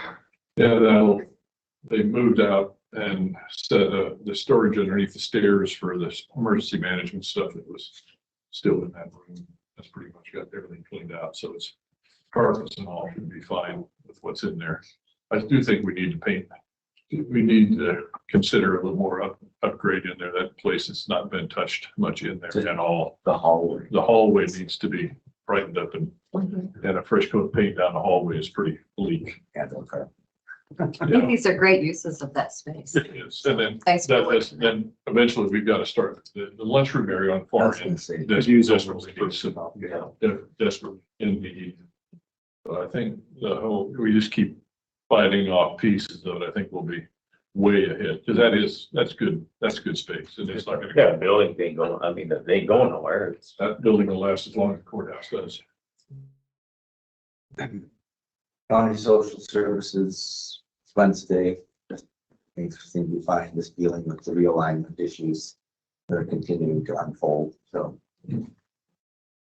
Speaker 6: moved out and set the storage underneath the stairs for the emergency management stuff that was still in that room. That's pretty much got everything cleaned out. So it's carpets and all should be fine with what's in there. I do think we need to paint. We need to consider a little more upgrade in there. That place has not been touched much in there at all.
Speaker 1: The hallway.
Speaker 6: The hallway needs to be brightened up and a fresh coat of paint down the hallway is pretty bleak.
Speaker 8: I think these are great uses of that space.
Speaker 6: It is. And then
Speaker 8: Thanks for working.
Speaker 6: then eventually we've got to start the lunchroom area on the far end. Desperately in need. So I think we just keep fighting off pieces of it. I think we'll be way ahead because that's good space. And it's not going to
Speaker 1: Yeah, building ain't going, I mean, they ain't going nowhere.
Speaker 6: that building will last as long as the courthouse does.
Speaker 7: County Social Services Wednesday. Things seem to be fine, just dealing with the realignment issues that are continuing to unfold, so.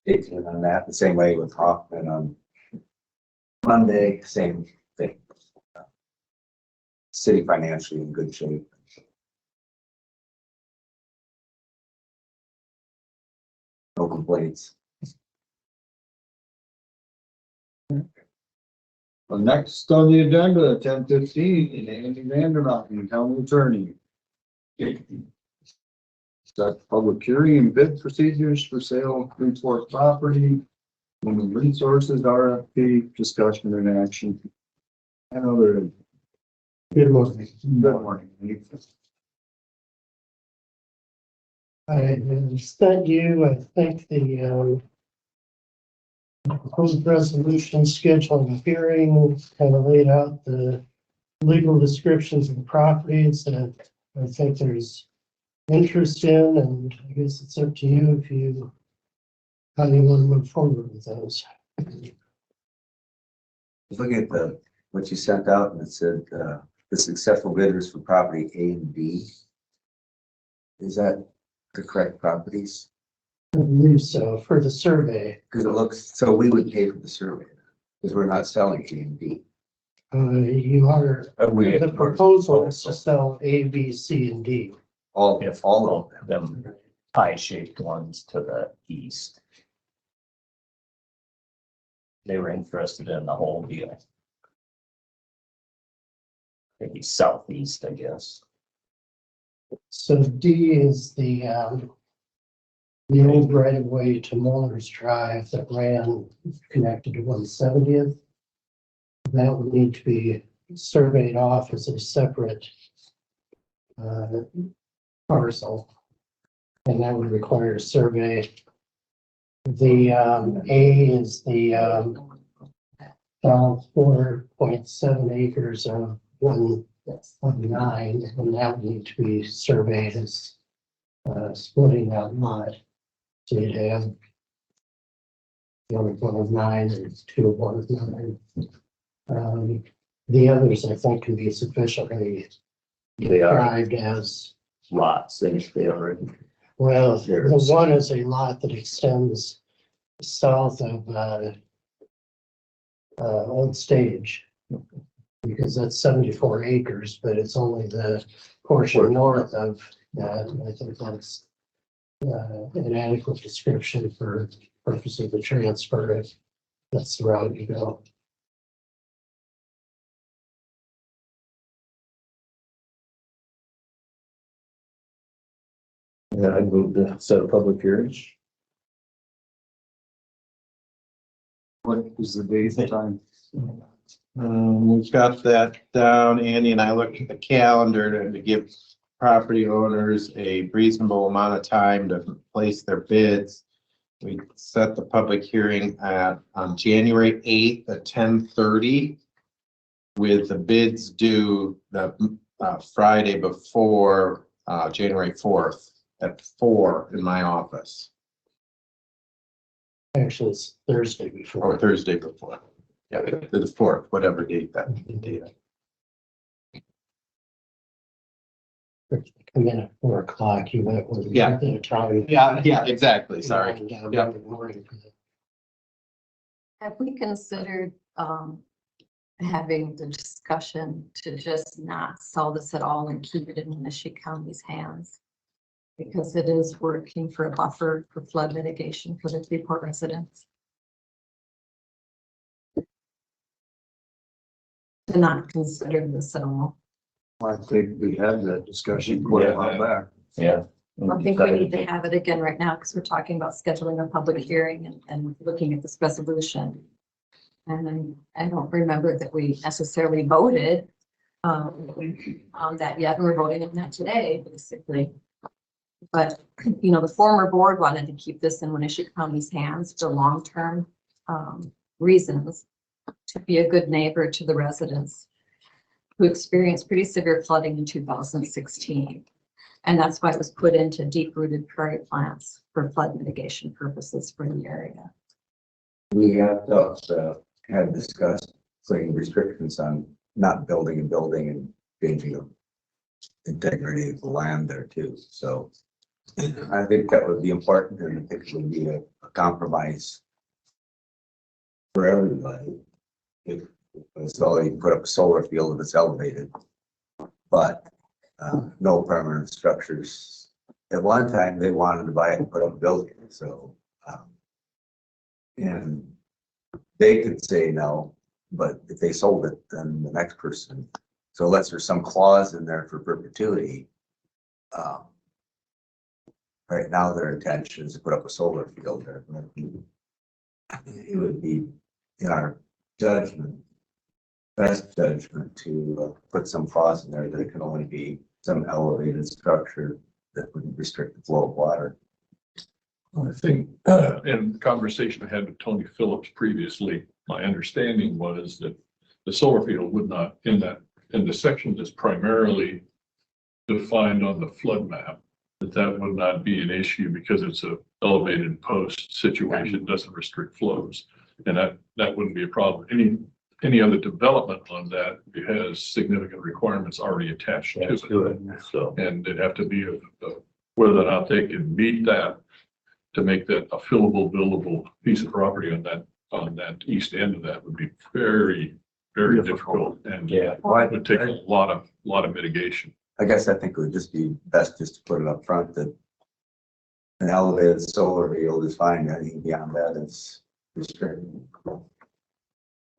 Speaker 7: Stay tuned on that, the same way with Hoffman on Monday, same thing. City financially in good shape. No complaints.
Speaker 2: Well, next on the agenda at 10:15, Andy Vandermountain, county attorney. Set public hearing and bid procedures for sale of Freeport Property. And the Resources RFP discussion and action. I know there.
Speaker 12: Good morning.
Speaker 2: Good morning.
Speaker 12: I sent you, I think, the proposed resolution scheduling a hearing, kind of laid out the legal descriptions of the properties that I think there's interest in, and I guess it's up to you if you, how you want to move forward with those.
Speaker 7: Looking at what you sent out and it said, the successful bidders for property A and B. Is that the correct properties?
Speaker 12: I believe so, for the survey.
Speaker 7: Because it looks, so we would pay for the survey, because we're not selling A and B.
Speaker 12: You are, the proposal is to sell A, B, C, and D.
Speaker 7: All
Speaker 1: If
Speaker 7: of them.
Speaker 1: them pie-shaped ones to the east. They were interested in the whole deal. Maybe southeast, I guess.
Speaker 12: So D is the old right of way to Muller's Drive that ran connected to 170th. That would need to be surveyed off as a separate parcel. And that would require a survey. The A is the 4.7 acres of 1/9, and that would need to be surveyed as splitting that lot. So you'd have the other 1/9 and 2 of 1/9. The others, I think, can be sufficiently
Speaker 1: They are
Speaker 12: described as,
Speaker 1: lots, they already.
Speaker 12: well, the one is a lot that extends south of Old Stage. Because that's 74 acres, but it's only the portion north of that. I think that's an adequate description for purpose of the transfer if that's the route you go.
Speaker 1: Yeah, I moved to set a public hearing.
Speaker 2: What is the date and time?
Speaker 10: We've got that down. Andy and I looked at the calendar to give property owners a reasonable amount of time to place their bids. We set the public hearing on January 8th at 10:30 with the bids due the Friday before January 4th at 4 in my office,
Speaker 12: Actually, it's Thursday before.
Speaker 10: or Thursday before. Yeah, the 4th, whatever date that date.
Speaker 12: Come in at 4 o'clock, you might want to.
Speaker 10: Yeah.
Speaker 12: get a time.
Speaker 10: Yeah, exactly. Sorry.
Speaker 12: Yeah.
Speaker 10: Yeah.
Speaker 8: Have we considered having the discussion to just not sell this at all and keep it in Winneshiek County's hands? Because it is working for a buffer for flood mitigation for the Freeport residents. To not consider this at all.
Speaker 2: I think we had that discussion quite a while back.
Speaker 1: Yeah.
Speaker 8: I think we need to have it again right now because we're talking about scheduling a public hearing and looking at this resolution. And I don't remember that we necessarily voted on that yet. We're voting on that today, basically. But, you know, the former board wanted to keep this in Winneshiek County's hands for long-term reasons, to be a good neighbor to the residents who experienced pretty severe flooding in 2016. And that's why it was put into deep-rooted prairie plants for flood mitigation purposes for the area.
Speaker 7: We have had discussed putting restrictions on not building and building and changing the integrity of the land there too. So I think that would be important, and I think it would be a compromise for everybody. If it's all, you put up a solar field if it's elevated, but no permanent structures. At one time, they wanted to buy it and put up a building, so and they could say no, but if they sold it, then the next person. So unless there's some clause in there for perpetuity, right now their intention is to put up a solar field there. It would be, in our judgment, best judgment to put some clause in there that it can only be some elevated structure that wouldn't restrict the flow of water.
Speaker 6: I think, in the conversation I had with Tony Phillips previously, my understanding was that the solar field would not, in the section that's primarily defined on the flood map, that would not be an issue because it's a elevated post situation, doesn't restrict flows. And that wouldn't be a problem. Any other development on that has significant requirements already attached to it.
Speaker 1: So,
Speaker 6: And it'd have to be whether or not they can meet that to make that a fillable, buildable piece of property on that east end of that would be very, very difficult. And
Speaker 1: yeah,
Speaker 6: it would take a lot of mitigation.
Speaker 7: I guess I think it would just be best just to put it up front that an elevated solar field is fine. Anything beyond that is restricted.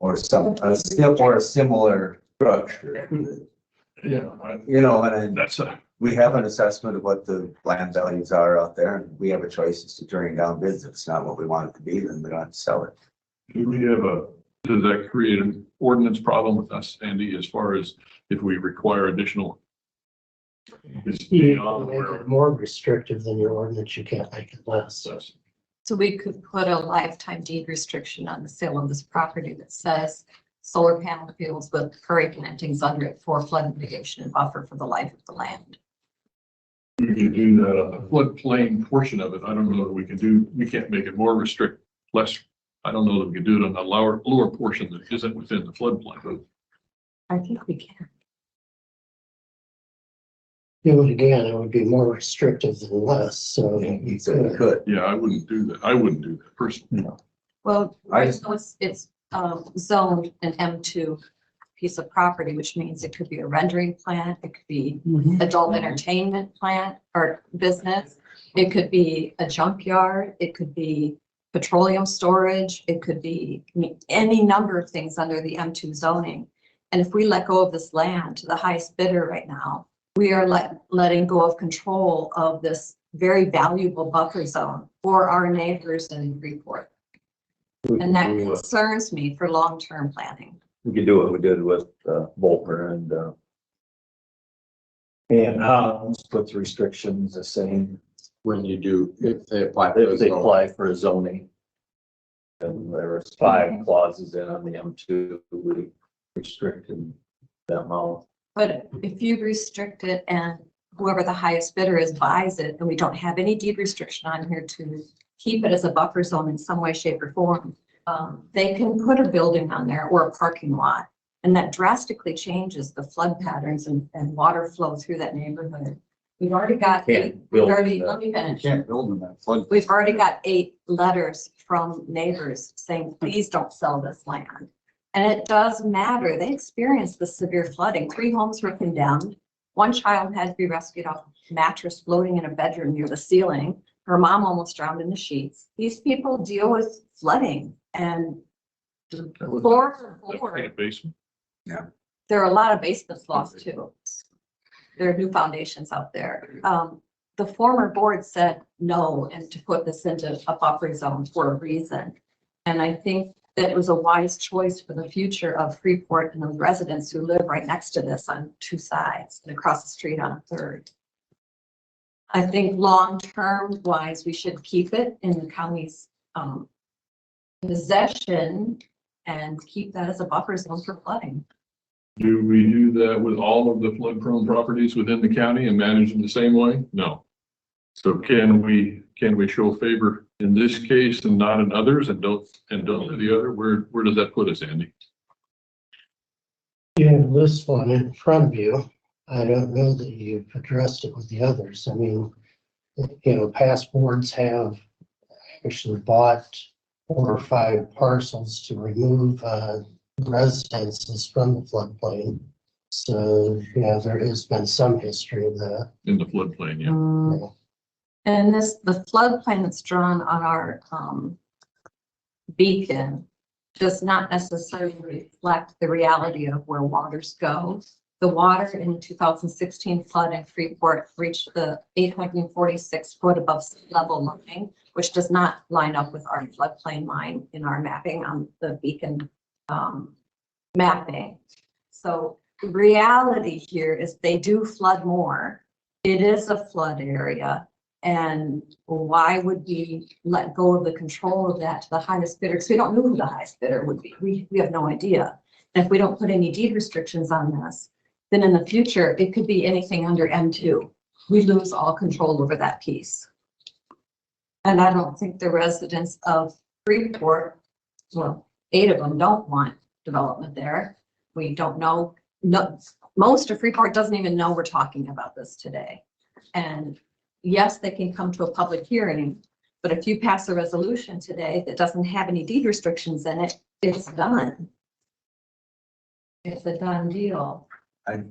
Speaker 7: Or a similar structure.
Speaker 6: Yeah.
Speaker 7: You know, and
Speaker 6: That's
Speaker 7: we have an assessment of what the land values are out there, and we have a choice as to turning down bids. If it's not what we want it to be, then we don't have to sell it.
Speaker 6: does that create an ordinance problem with us, Andy, as far as if we require additional? It's
Speaker 12: You
Speaker 6: beyond
Speaker 12: can make
Speaker 6: where
Speaker 12: it more restrictive than your ordinance, you can't make it less.
Speaker 6: it's-
Speaker 8: So we could put a lifetime deed restriction on the sale of this property that says solar panel fields with prairie plantings under it for flood mitigation and buffer for the life of the land.
Speaker 6: We can do that on the floodplain portion of it. I don't know that we can't make it more less. I don't know that we can do it on the lower portion that isn't within the floodplain.
Speaker 8: I think we can.
Speaker 12: Do it again, it would be more restrictive than less, so.
Speaker 7: He said we could.
Speaker 6: Yeah, I wouldn't do that. I wouldn't do that personally.
Speaker 8: Well,
Speaker 7: I
Speaker 8: right
Speaker 7: just-
Speaker 8: now it's zoned an M2 piece of property, which means it could be a rendering plant, it could be adult entertainment plant or business. It could be a junkyard, it could be petroleum storage, it could be any number of things under the M2 zoning. And if we let go of this land to the highest bidder right now, we are letting go of control of this very valuable buffer zone for our neighbors in Freeport. And that concerns me for long-term planning.
Speaker 1: we could do what we did with Volker and Hans puts restrictions the same
Speaker 3: When you do, if they apply. for
Speaker 1: if they
Speaker 3: the zone.
Speaker 1: apply for a zoning. And there was 5 clauses in on the M2, we restricted them out.
Speaker 8: But if you restrict it and whoever the highest bidder is buys it, and we don't have any deed restriction on here to keep it as a buffer zone in some way, shape or form, they can put a building on there or a parking lot. And that drastically changes the flood patterns and water flow through that neighborhood. We've already got,
Speaker 1: Can't build
Speaker 8: let
Speaker 1: that.
Speaker 8: me finish.
Speaker 2: Can't build in that flood.
Speaker 8: We've already got 8 letters from neighbors saying, please don't sell this land. And it does matter. They experienced the severe flooding. 3 homes were condemned. 1 child had to be rescued off a mattress floating in a bedroom near the ceiling. Her mom almost drowned in the sheets. These people deal with flooding and floor to floor.
Speaker 6: In a basement.
Speaker 8: There are a lot of basements lost too. There are new foundations out there. The former board said no, and to put this into a buffer zone for a reason. And I think that it was a wise choice for the future of Freeport and the residents who live right next to this on 2 sides and across the street on a 3rd. I think long-term wise, we should keep it in the county's possession and keep that as a buffer zone for flooding.
Speaker 6: Do we do that with all of the flood prone properties within the county and manage them the same way? No. So can we show favor in this case and not in others and don't do the other? Where does that put us, Andy?
Speaker 12: You have this one in front of you. I don't know that you've addressed it with the others. I mean, past boards have actually bought 4 or 5 parcels to remove residences from the floodplain. So, yeah, there has been some history of that.
Speaker 6: In the floodplain, yeah.
Speaker 8: And the floodplain that's drawn on our beacon does not necessarily reflect the reality of where waters go. The water in 2016 flood in Freeport reached the 846 foot above sea level line, which does not line up with our floodplain line in our mapping on the beacon mapping. So the reality here is they do flood more. It is a flood area. And why would we let go of the control of that to the highest bidder? Because we don't know who the highest bidder would be. We have no idea. And if we don't put any deed restrictions on this, then in the future, it could be anything under M2. We lose all control over that piece. And I don't think the residents of Freeport, well, 8 of them don't want development there. We don't know, no, most of Freeport doesn't even know we're talking about this today. And yes, they can come to a public hearing, but if you pass a resolution today that doesn't have any deed restrictions in it, it's done. It's a done deal.
Speaker 7: I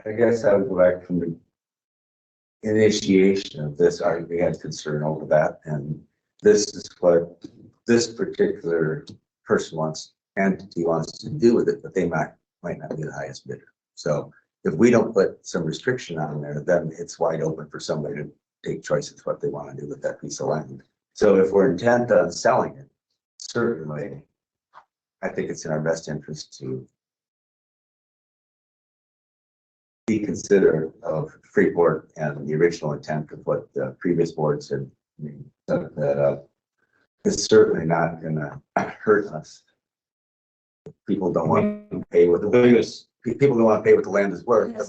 Speaker 7: guess I would go back from the initiation of this, we had concern over that, and this is what this particular entity wants to do with it, but they might not be the highest bidder. So if we don't put some restriction on there, then it's wide open for somebody to take choices what they want to do with that piece of land. So if we're intent on selling it, certainly, I think it's in our best interest to be considerate of Freeport and the original intent of what the previous board said. I mean, that it's certainly not gonna hurt us. People don't want to pay with the biggest, people don't want to pay what the land is worth.
Speaker 8: Could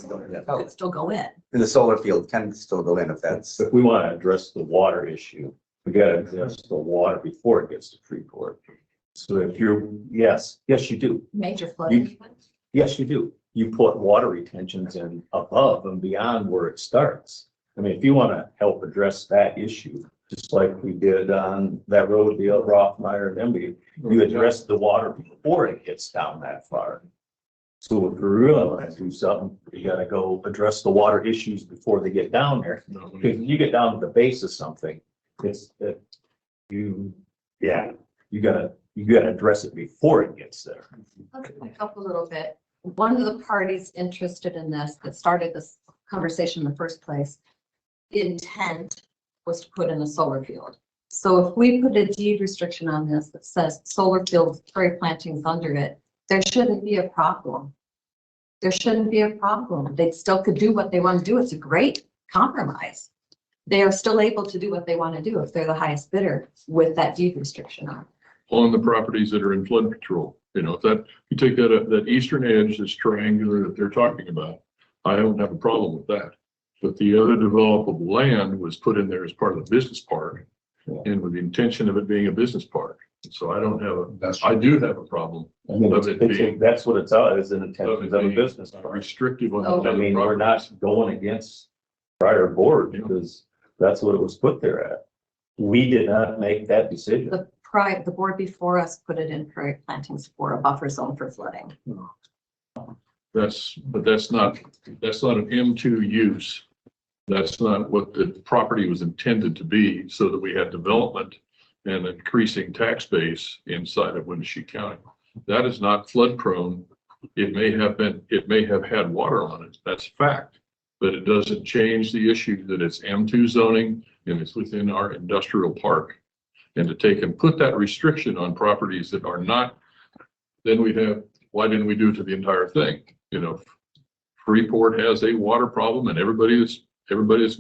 Speaker 8: still go in.
Speaker 7: And the solar field can still go in if that's.
Speaker 1: If we want to address the water issue, we got to address the water before it gets to Freeport. So if you're, yes, you do.
Speaker 8: Major flooding.
Speaker 1: Yes, you do. You put water retentions in above and beyond where it starts. I mean, if you want to help address that issue, just like we did on that road, the Rothmeyer and Emby, you address the water before it gets down that far. So if we really want to do something, you gotta go address the water issues before they get down there. If you get down to the base of something, it's that you gotta address it before it gets there.
Speaker 8: Let's back up a little bit. One of the parties interested in this that started this conversation in the first place, the intent was to put in a solar field. So if we put a deed restriction on this that says solar fields, prairie plantings under it, there shouldn't be a problem. There shouldn't be a problem. They still could do what they want to do. It's a great compromise. They are still able to do what they want to do if they're the highest bidder with that deed restriction on.
Speaker 6: On the properties that are in flood control, you know, if that, you take that eastern edge, this triangular that they're talking about, I don't have a problem with that. But the other developable land was put in there as part of the business park and with the intention of it being a business park. So I don't have I do have a problem.
Speaker 1: I mean,
Speaker 6: of it being,
Speaker 1: that's what it's out as an intention of a business.
Speaker 6: restrictive on.
Speaker 8: Oh.
Speaker 6: the
Speaker 1: I mean, we're not going against prior board because that's what it was put there at. We did not make that decision.
Speaker 8: The board before us put it in prairie plantings for a buffer zone for flooding.
Speaker 6: That's not an M2 use. That's not what the property was intended to be, so that we had development and increasing tax base inside of Winneshiek County. That is not flood prone. It may have had water on it. That's a fact. But it doesn't change the issue that it's M2 zoning and it's within our industrial park. And to take and put that restriction on properties that are not, then we'd have, why didn't we do it to the entire thing? You know, Freeport has a water problem and everybody that's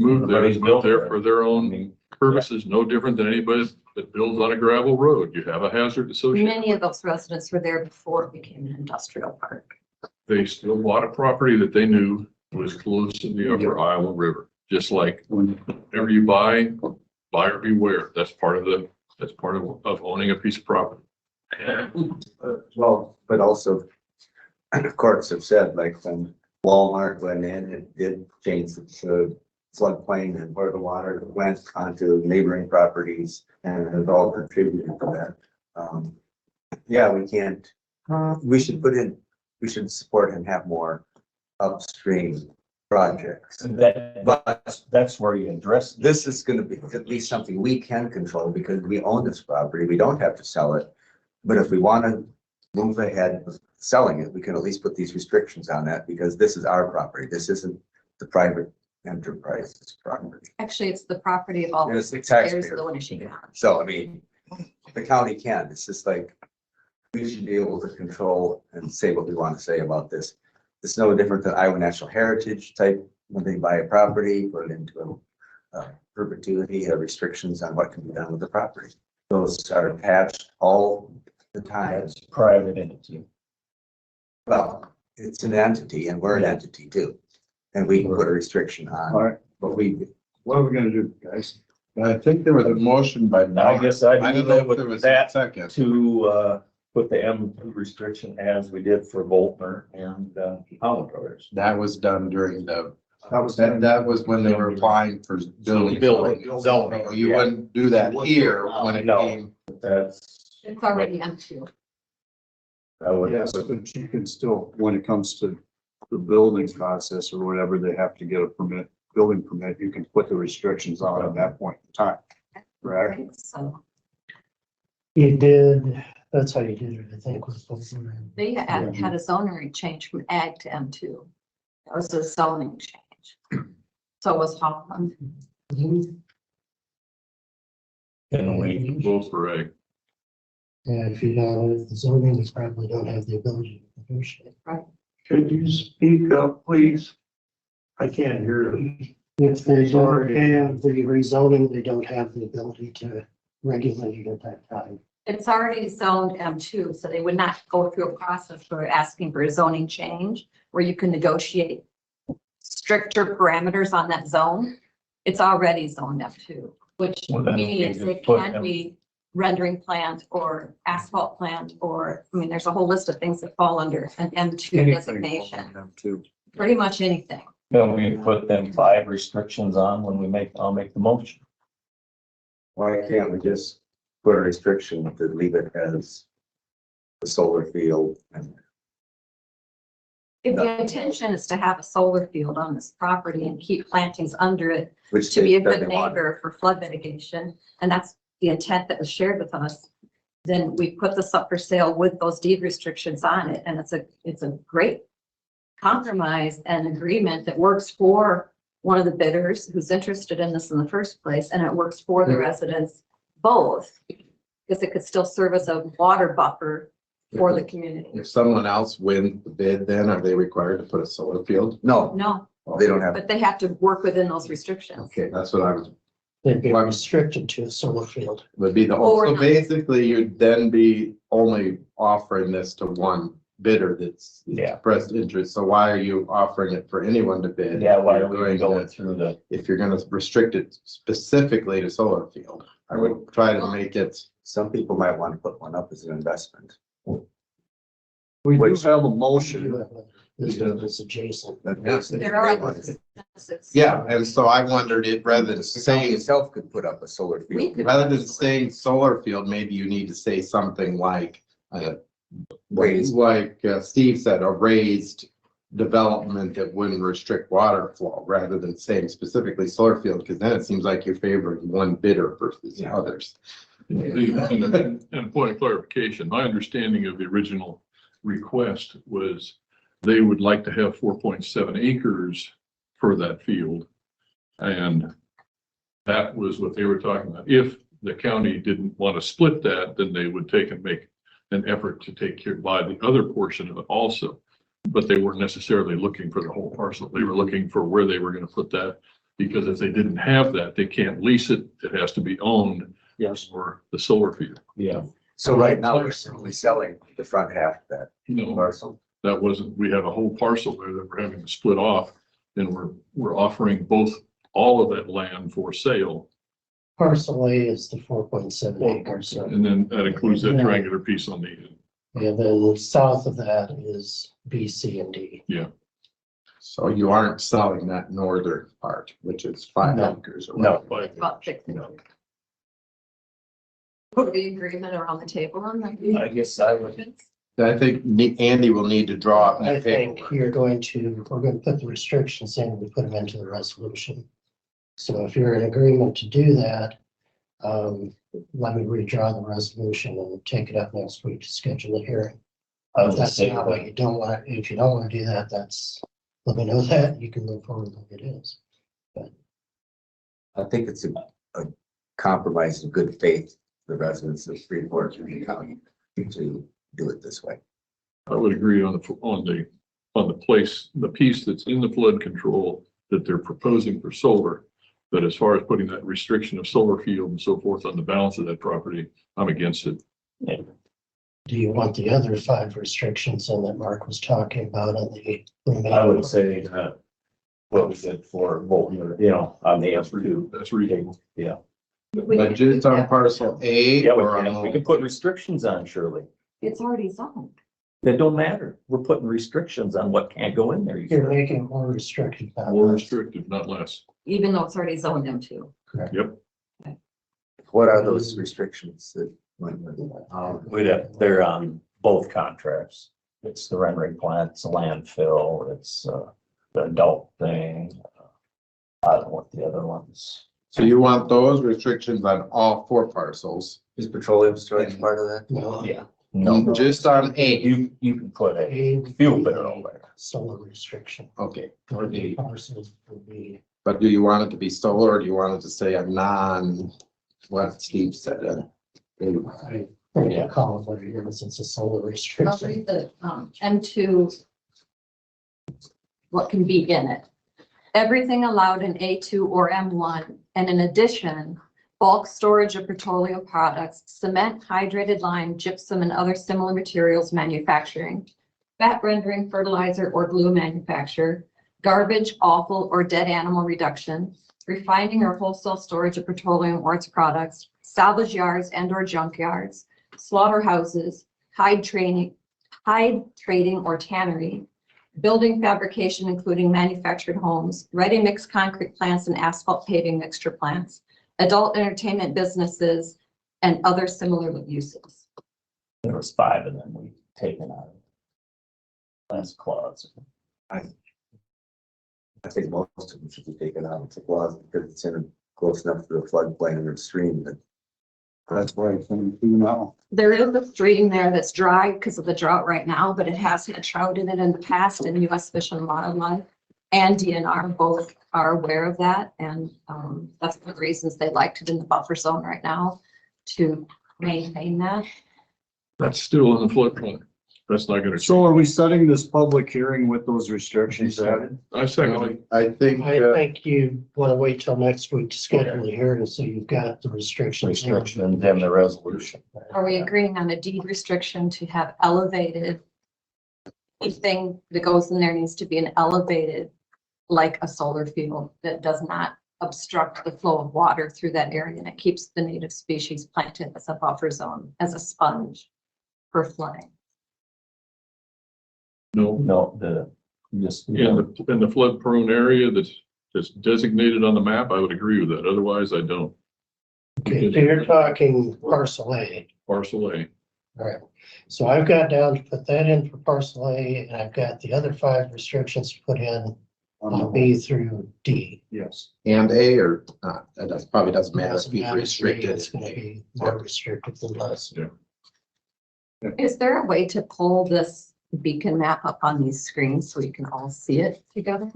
Speaker 6: moved there is built there for their own purposes, no different than anybody that builds on a gravel road. You have a hazard associated.
Speaker 8: Many of those residents were there before it became an industrial park.
Speaker 6: They still bought a property that they knew was close to the upper Iowa River. Just like whenever you buy, buyer beware. That's part of owning a piece of property.
Speaker 7: Well, but also, the courts have said, like when Walmart went in, it did change the floodplain and where the water went onto neighboring properties, and it all contributed to that. Yeah, we can't, we should support and have more upstream projects.
Speaker 1: That's where you address.
Speaker 7: This is gonna be at least something we can control because we own this property. We don't have to sell it. But if we want to move ahead with selling it, we can at least put these restrictions on that because this is our property. This isn't the private enterprise's property.
Speaker 8: Actually, it's the property of all
Speaker 7: It's the
Speaker 8: taxpayers
Speaker 7: taxpayer.
Speaker 8: of the Winneshiek.
Speaker 7: So, I mean, the county can. It's just like we should be able to control and say what we want to say about this. It's no different than Iowa National Heritage type, when they buy a property, put it into a perpetuity, have restrictions on what can be done with the property. Those are patched all the time.
Speaker 1: That's private entity.
Speaker 7: Well, it's an entity and we're an entity too. And we can put a restriction
Speaker 2: All
Speaker 7: on
Speaker 2: right,
Speaker 7: what we do.
Speaker 2: what are we gonna do, guys?
Speaker 10: I think there was a motion by.
Speaker 1: I guess I'd
Speaker 10: I don't
Speaker 1: leave
Speaker 10: know
Speaker 1: it
Speaker 10: if there
Speaker 1: with
Speaker 10: was a
Speaker 1: that
Speaker 10: second.
Speaker 1: to, put the M2 restriction as we did for Boltner and, Holland Brothers.
Speaker 10: That was done during the,
Speaker 2: That
Speaker 10: that was when they were applying for building.
Speaker 1: Building, zoning,
Speaker 10: You
Speaker 1: yeah.
Speaker 10: wouldn't do that here when it
Speaker 1: No.
Speaker 10: came.
Speaker 1: That's,
Speaker 8: It's already M2.
Speaker 1: I would,
Speaker 2: Yes, but you can still, when it comes to the building process or whatever, they have to get a permit, building permit, you can put the restrictions on at that point in time. Correct?
Speaker 8: So
Speaker 12: You did, that's how you did it, I think, with Olson.
Speaker 8: they had a zoning change from ag to M2. That was a zoning change. So was Holland.
Speaker 1: can we,
Speaker 6: Both for egg.
Speaker 12: And if you don't have the zoning, you probably don't have the ability to negotiate.
Speaker 9: Could you speak up, please? I can't hear you.
Speaker 12: If they don't have the rezoning, they don't have the ability to regulate it at that time.
Speaker 8: It's already zoned M2, so they would not go through a process for asking for a zoning change where you can negotiate stricter parameters on that zone. It's already zoned M2, which
Speaker 1: Well, then
Speaker 8: means
Speaker 1: you
Speaker 8: it
Speaker 1: just put
Speaker 8: can
Speaker 1: M-
Speaker 8: be rendering plant or asphalt plant, or, I mean, there's a whole list of things that fall under an M2 designation,
Speaker 2: Them too.
Speaker 8: pretty much anything.
Speaker 1: can we put them 5 restrictions on when I'll make the motion?
Speaker 7: Why can't we just put a restriction to leave it as the solar field and
Speaker 8: If the intention is to have a solar field on this property and keep plantings under it
Speaker 7: which
Speaker 8: to be a
Speaker 7: they
Speaker 8: good
Speaker 7: doesn't want?
Speaker 8: neighbor for flood mitigation, and that's the intent that was shared with us, then we put this up for sale with those deed restrictions on it, and it's a great compromise and agreement that works for one of the bidders who's interested in this in the first place, and it works for the residents both, because it could still serve as a water buffer for the community.
Speaker 10: If someone else wins the bid, then are they required to put a solar field?
Speaker 7: No,
Speaker 8: No,
Speaker 7: they don't have.
Speaker 8: but they have to work within those restrictions.
Speaker 10: Okay, that's what I was,
Speaker 12: They'd be restricted to a solar field.
Speaker 10: would be the whole,
Speaker 8: Or
Speaker 10: so
Speaker 8: not.
Speaker 10: basically you'd then be only offering this to one bidder that's
Speaker 1: Yeah.
Speaker 10: expressed interest. So why are you offering it for anyone to bid?
Speaker 1: Yeah, why are we
Speaker 10: You're
Speaker 1: going through the,
Speaker 10: If you're gonna restrict it specifically to solar field, I would try to make it.
Speaker 7: Some people might want to put one up as an investment.
Speaker 2: We do
Speaker 7: Which-
Speaker 2: have a motion.
Speaker 12: This is adjacent.
Speaker 8: There are others.
Speaker 10: Yeah, and so I wondered if rather than
Speaker 7: The county
Speaker 10: saying,
Speaker 7: itself could put up a solar
Speaker 8: We
Speaker 7: field.
Speaker 8: could-
Speaker 10: rather than saying solar field, maybe you need to say something like,
Speaker 7: Raised.
Speaker 10: like Steve said, a raised development that wouldn't restrict water flow, rather than saying specifically solar field, because then it seems like you're favoring one bidder versus the others.
Speaker 6: And point of clarification, my understanding of the original request was they would like to have 4.7 acres for that field. And that was what they were talking about. If the county didn't want to split that, then they would take and make an effort to take care, buy the other portion of it also. But they weren't necessarily looking for the whole parcel. They were looking for where they were going to put that. Because if they didn't have that, they can't lease it. It has to be owned.
Speaker 2: Yes.
Speaker 6: For the solar field.
Speaker 1: yeah,
Speaker 7: So right now, we're simply selling the front half of that
Speaker 6: No,
Speaker 7: parcel.
Speaker 6: that wasn't, we have a whole parcel there that we're having to split off. And we're offering all of that land for sale.
Speaker 12: Parcel A is the 4.7 acres.
Speaker 6: And then that includes that triangular piece on the end.
Speaker 12: And then south of that is B, C, and D.
Speaker 10: So you aren't selling that northern part, which is 5
Speaker 12: No.
Speaker 10: acres or
Speaker 1: No.
Speaker 10: whatever.
Speaker 8: It's about 6. Put the agreement around the table on that.
Speaker 1: I guess I would,
Speaker 10: I think Andy will need to draw up
Speaker 12: I
Speaker 10: that
Speaker 12: think
Speaker 10: paperwork.
Speaker 12: we're going to put the restrictions in, we put them into the resolution. So if you're in agreement to do that, let me redraw the resolution and take it up next week to schedule a hearing.
Speaker 1: I
Speaker 12: If
Speaker 1: would
Speaker 12: that's
Speaker 1: say
Speaker 12: not what
Speaker 1: that,
Speaker 12: you don't want, if you don't want to do that, let me know that, you can move forward like it is.
Speaker 7: I think it's a compromise in good faith, the residents of Freeport County to do it this way.
Speaker 6: I would agree on the place, the piece that's in the flood control that they're proposing for solar. But as far as putting that restriction of solar field and so forth on the balance of that property, I'm against it.
Speaker 12: Do you want the other 5 restrictions on that Mark was talking about on the?
Speaker 1: I would say that what we said for Bolton, on the S2.
Speaker 6: That's reading.
Speaker 1: Yeah.
Speaker 3: But just on parcel A
Speaker 1: Yeah,
Speaker 3: or
Speaker 1: we
Speaker 3: on,
Speaker 1: can put restrictions on, Shirley.
Speaker 8: It's already zoned.
Speaker 1: That don't matter. We're putting restrictions on what can't go in there.
Speaker 12: You're making it more restricted.
Speaker 6: More restrictive, not less.
Speaker 8: Even though it's already zoned M2.
Speaker 6: Yep.
Speaker 7: What are those restrictions that?
Speaker 1: They're on both contracts. It's the rendering plant, it's a landfill, it's the adult thing. I don't know what the other ones.
Speaker 3: so you want those restrictions on all 4 parcels?
Speaker 7: Is petroleum storage part of that?
Speaker 12: No.
Speaker 1: Yeah. No,
Speaker 3: Just on A,
Speaker 1: you can put a
Speaker 12: A
Speaker 1: fuel barrel there.
Speaker 12: solar restriction.
Speaker 3: okay.
Speaker 12: For the parcels would be,
Speaker 3: But do you want it to be solar or do you want it to say a what Steve said?
Speaker 12: I think call it what it is, it's a solar
Speaker 8: I'll
Speaker 12: restriction.
Speaker 8: read the M2, what can be in it. Everything allowed in A2 or M1, and in addition, bulk storage of petroleum products, cement, hydrated lime, gypsum, and other similar materials manufacturing, fat rendering, fertilizer, or glue manufacture, garbage, offal, or dead animal reduction, refining or wholesale storage of petroleum or its products, salvage yards and or junkyards, slaughterhouses, hide trading or tannery, building fabrication, including manufactured homes, ready-mix concrete plants and asphalt paving mixture plants, adult entertainment businesses, and other similar uses.
Speaker 1: There was 5 of them we've taken out. Last clause.
Speaker 7: I think most of them should be taken out of the clause because it's in close enough to the floodplain or stream that. That's why it's in now.
Speaker 8: There is a stream there that's dry because of the drought right now, but it has had trout in it in the past, and U.S. Fish and Wildlife and DNR both are aware of that. And that's one of the reasons they liked it in the buffer zone right now, to maintain that.
Speaker 6: That's still in the floodplain. That's not gonna.
Speaker 2: So are we setting this public hearing with those restrictions added?
Speaker 6: I second it.
Speaker 3: I think,
Speaker 12: I think you want to wait till next week to schedule the hearing, so you've got the restrictions.
Speaker 1: Restriction and then the resolution.
Speaker 8: Are we agreeing on a deed restriction to have elevated? Anything that goes in there needs to be an elevated, like a solar field that does not obstruct the flow of water through that area, and it keeps the native species planted as a buffer zone, as a sponge for flooding.
Speaker 6: No,
Speaker 1: Just.
Speaker 6: in the flood prone area that's designated on the map, I would agree with that. Otherwise, I don't.
Speaker 12: Okay, so you're talking parcel A.
Speaker 6: Parcel A.
Speaker 12: All right, so I've got down to put that in for parcel A, and I've got the other 5 restrictions to put in on B through D.
Speaker 2: Yes.
Speaker 3: and A or not, probably doesn't matter if
Speaker 12: Doesn't
Speaker 3: he's
Speaker 12: matter to me,
Speaker 3: restricted.
Speaker 12: It's gonna be more restricted than less.
Speaker 8: Is there a way to pull this beacon map up on these screens so we can all see it together?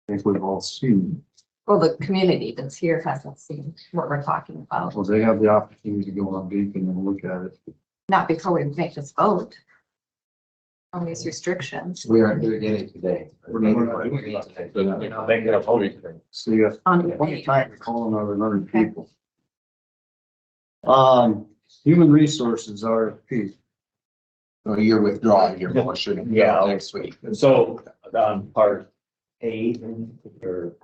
Speaker 2: I think we've all seen,
Speaker 8: Well, the community that's here hasn't seen what we're talking about,
Speaker 2: well, they have the opportunity to go on Beacon and look at it.
Speaker 8: not before we make this vote on these restrictions.
Speaker 3: We aren't doing any today.
Speaker 6: We're not doing it. Then,
Speaker 1: You know, make it a public hearing.
Speaker 2: So you have
Speaker 8: On
Speaker 2: plenty of time to call another 100
Speaker 8: Okay.
Speaker 2: people. Human Resources RFP.
Speaker 3: So you're withdrawing your motion.
Speaker 1: Yeah.
Speaker 3: Next week.
Speaker 1: So on part A, or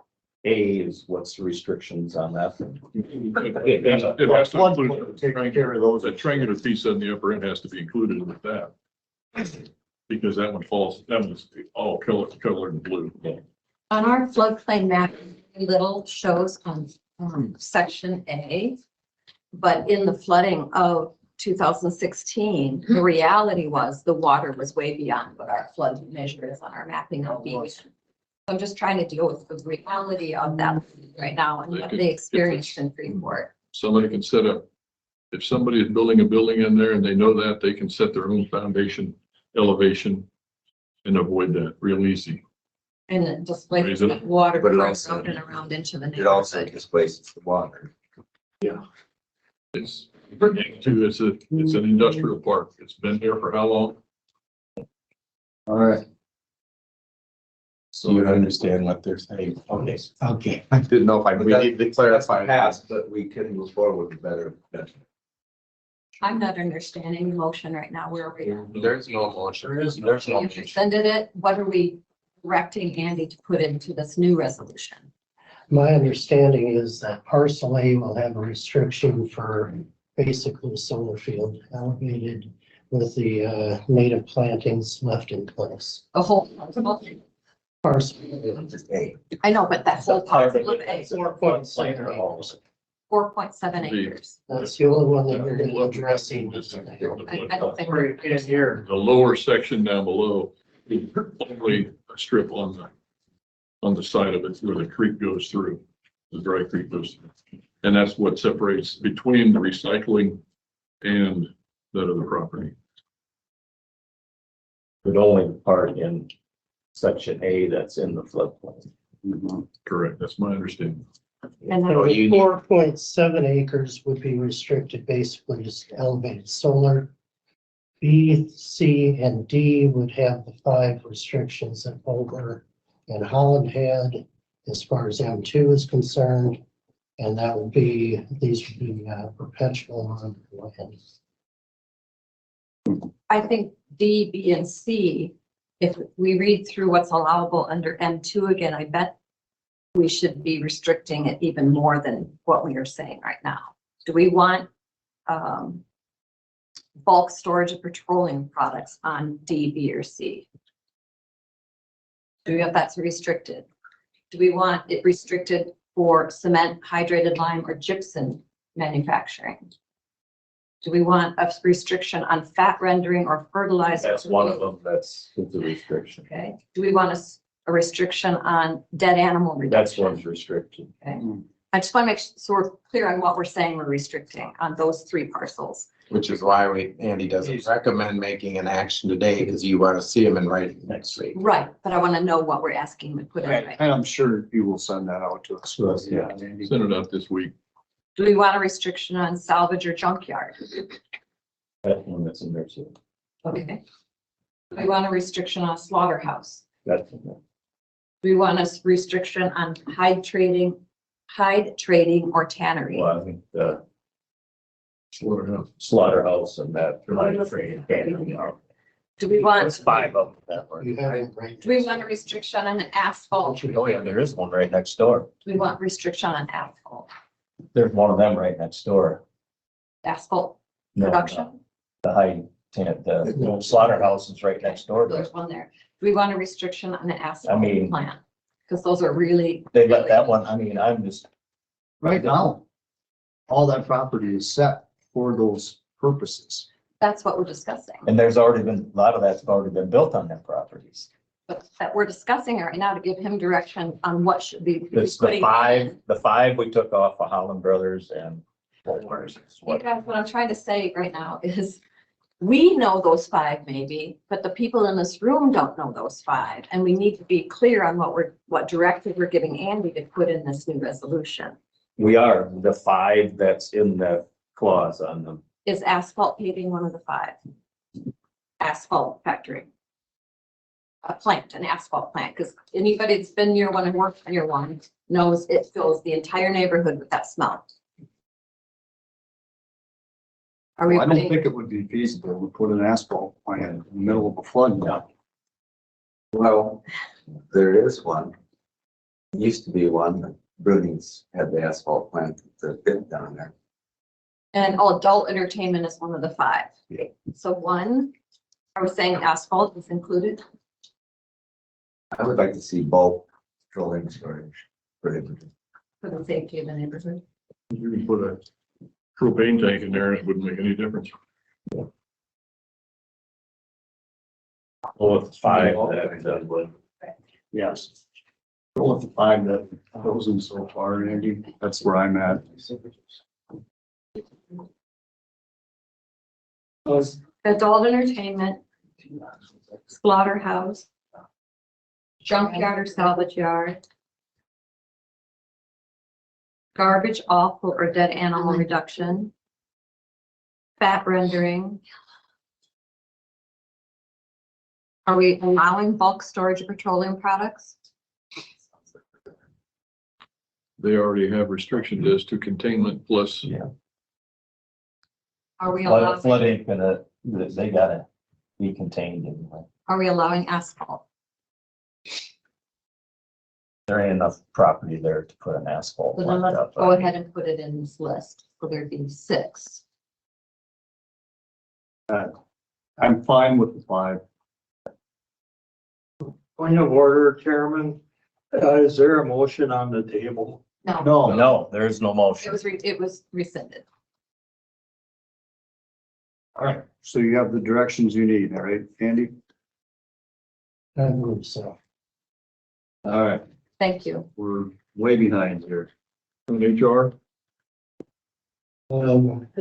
Speaker 1: A is what's the restrictions on that?
Speaker 6: It has to include
Speaker 2: Take care of those.
Speaker 6: the triangular piece on the upper end has to be included with that. Because that one falls, that one's all colored in blue.
Speaker 8: On our floodplain map, little shows on section A, but in the flooding of 2016, the reality was the water was way beyond what our flood measure is on our mapping of beach. I'm just trying to deal with the reality of that right now and what they experienced in Freeport.
Speaker 6: Somebody can set up, if somebody is building a building in there and they know that, they can set their own foundation elevation and avoid that real easy.
Speaker 8: And it displaces
Speaker 6: Raise it.
Speaker 8: water
Speaker 7: But it
Speaker 8: from
Speaker 7: also-
Speaker 8: road and around into the
Speaker 7: It also
Speaker 8: neighborhood.
Speaker 7: displaces the water.
Speaker 6: It's, Too, it's an industrial park. It's been there for how long?
Speaker 2: All right.
Speaker 10: So you understand what they're saying. Okay.
Speaker 9: Okay.
Speaker 10: I didn't know if I, we need to clarify.
Speaker 7: Passed, but we can move forward with better.
Speaker 8: I'm not understanding the motion right now. Where are we at?
Speaker 3: There's no motion.
Speaker 2: There's no
Speaker 3: There's no
Speaker 8: You
Speaker 3: motion.
Speaker 8: rescinded it. What are we directing Andy to put into this new resolution?
Speaker 12: My understanding is that parcel A will have a restriction for basically solar field elevated with the native plantings left in place.
Speaker 8: The whole
Speaker 12: Parcel.
Speaker 7: Just A.
Speaker 8: I know, but that whole
Speaker 1: Part of
Speaker 8: parcel of
Speaker 1: it.
Speaker 8: A, 4.7 acres.
Speaker 12: That's the only one that you're gonna be addressing.
Speaker 8: I don't think. we're-
Speaker 9: In here.
Speaker 6: The lower section down below, is only a strip on the side of it where the creek goes through, the dry creek goes through. And that's what separates between the recycling and that other property.
Speaker 1: But only the part in section A that's in the floodplain.
Speaker 6: Correct, that's my understanding.
Speaker 8: And
Speaker 12: So
Speaker 8: then
Speaker 12: 4.7 acres would be restricted basically to elevated solar. B, C, and D would have the 5 restrictions that Boulder and Holland had as far as M2 is concerned. And that would be, these would be perpetual on land.
Speaker 8: I think D, B, and C, if we read through what's allowable under M2 again, I bet we should be restricting it even more than what we are saying right now. Do we want bulk storage of petroleum products on D, B, or C? Do we have that's restricted? Do we want it restricted for cement, hydrated lime, or gypsum manufacturing? Do we want a restriction on fat rendering or fertilizer?
Speaker 1: That's one of them, that's the restriction.
Speaker 8: Okay. Do we want a restriction on dead animal
Speaker 1: That's
Speaker 8: reduction?
Speaker 1: one's restriction.
Speaker 8: Okay. I just want to make sure we're clear on what we're saying we're restricting on those 3 parcels.
Speaker 3: Which is why Andy doesn't recommend making an action today, because you want to see him in writing next week.
Speaker 8: Right, but I want to know what we're asking to put in.
Speaker 2: And
Speaker 8: Right.
Speaker 2: I'm sure you will send that out to us.
Speaker 1: Yeah.
Speaker 2: Andy.
Speaker 6: Send it out this week.
Speaker 8: Do we want a restriction on salvage or junkyard?
Speaker 1: That one that's in there too.
Speaker 8: Okay. Do we want a restriction on slaughterhouse?
Speaker 1: That's in there.
Speaker 8: Do we want a restriction on hide trading or tannery?
Speaker 1: Well, I think the
Speaker 6: Slaughterhouse.
Speaker 1: slaughterhouse and that. Trade.
Speaker 8: Do we want,
Speaker 1: There's 5 of them that were.
Speaker 12: You have it right.
Speaker 8: do we want a restriction on asphalt?
Speaker 1: Oh, yeah, there is one right next door.
Speaker 8: Do we want restriction on asphalt?
Speaker 1: There's one of them right next door.
Speaker 8: Asphalt
Speaker 1: No,
Speaker 8: production?
Speaker 1: The high tent, the slaughterhouse is right next door. to
Speaker 8: There's
Speaker 1: it.
Speaker 8: one there. Do we want a restriction on the asphalt
Speaker 1: mean-
Speaker 8: plant? Because those are really.
Speaker 1: They got that one, I mean, I'm just,
Speaker 2: Right now, all that property is set for those purposes.
Speaker 8: That's what we're discussing.
Speaker 1: and there's already been, a lot of that's already been built on them properties.
Speaker 8: But that we're discussing it right now to give him direction on what should be.
Speaker 1: It's the 5 we took off of Holland Brothers and Bolters.
Speaker 8: Because what I'm trying to say right now is we know those 5 maybe, but the people in this room don't know those 5. And we need to be clear on what directive we're giving Andy to put in this new resolution.
Speaker 1: We are the 5 that's in the clause on them.
Speaker 8: Is asphalt paving one of the 5? Asphalt factory. A plant, an asphalt plant, because anybody that's been near one and worked near one knows it fills the entire neighborhood with that smell. Are we
Speaker 2: I don't
Speaker 8: putting,
Speaker 2: think it would be feasible to put an asphalt plant in the middle of a flood now.
Speaker 7: Well, there is one. Used to be one. Brunings had the asphalt plant, the pit down there.
Speaker 8: and adult entertainment is one of the 5.
Speaker 1: Yeah.
Speaker 8: So 1, are we saying asphalt is included?
Speaker 7: I would like to see bulk petroleum storage prohibited.
Speaker 8: For the safety of the neighborhood.
Speaker 6: You can put a propane tank in there and it wouldn't make any difference.
Speaker 1: Well, it's 5 that would.
Speaker 2: Yes. Go with the 5 that goes in so far, Andy. That's where I'm at.
Speaker 8: Adult entertainment, slaughterhouse, junkyard or salvage yard, garbage, offal, or dead animal reduction, fat rendering. Are we allowing bulk storage of petroleum products?
Speaker 6: They already have restrictions as to containment plus.
Speaker 8: Are we allowing,
Speaker 1: Flood ain't gonna, they gotta be contained anyway.
Speaker 8: are we allowing asphalt?
Speaker 1: There ain't enough property there to put an asphalt
Speaker 8: So then
Speaker 1: plant
Speaker 8: let's
Speaker 1: up.
Speaker 8: go ahead and put it in this list. So there'd be 6.
Speaker 2: I'm fine with the 5.
Speaker 9: Point of order, Chairman. Is there a motion on the table?
Speaker 8: No,
Speaker 1: No, there is no motion.
Speaker 8: it was rescinded.
Speaker 2: All right, so you have the directions you need, all right, Andy?
Speaker 12: I believe so.
Speaker 2: All right,
Speaker 8: Thank you.
Speaker 2: we're way behind here.
Speaker 6: From HR,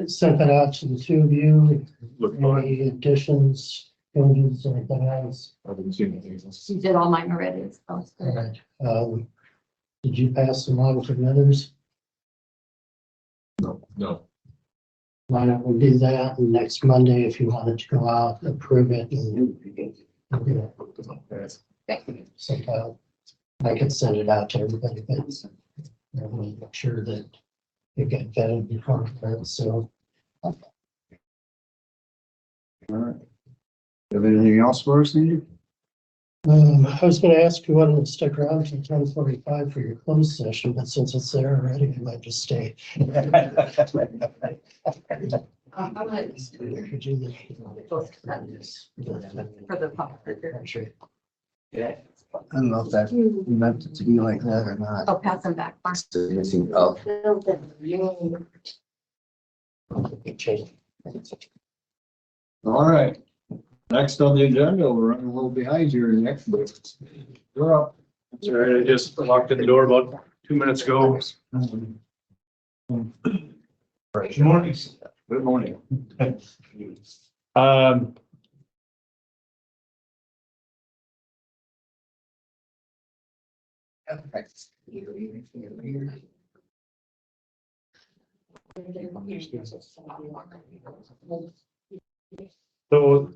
Speaker 12: Sent that out to the 2 of you.
Speaker 6: look fine.
Speaker 12: Any additions, changes, anything else?
Speaker 6: I didn't see anything.
Speaker 8: She did all mine already. So it's
Speaker 12: All
Speaker 8: good.
Speaker 12: right. Did you pass them on to the others?
Speaker 6: No.
Speaker 12: Why don't we do that? And next Monday, if you wanted to go out, approve it and send out. I could send it out to everybody, but I want to make sure that it got vetted before, so.
Speaker 2: All right. Have anything else for us, Andy?
Speaker 12: I was gonna ask if you wanted to stick around till 10:45 for your closed session, but since it's there already, I might just stay.
Speaker 8: I'm gonna-
Speaker 12: Could you-
Speaker 8: For the public.
Speaker 7: I don't know if that meant it to be like that or not.
Speaker 8: I'll pass them back. Mark.
Speaker 7: It's missing, oh,
Speaker 2: All right. Next on the agenda, we're running a little behind here in the next bit. You're up.
Speaker 5: That's all right. I just walked in the door about 2 minutes ago.
Speaker 2: Good morning. Good morning.
Speaker 5: So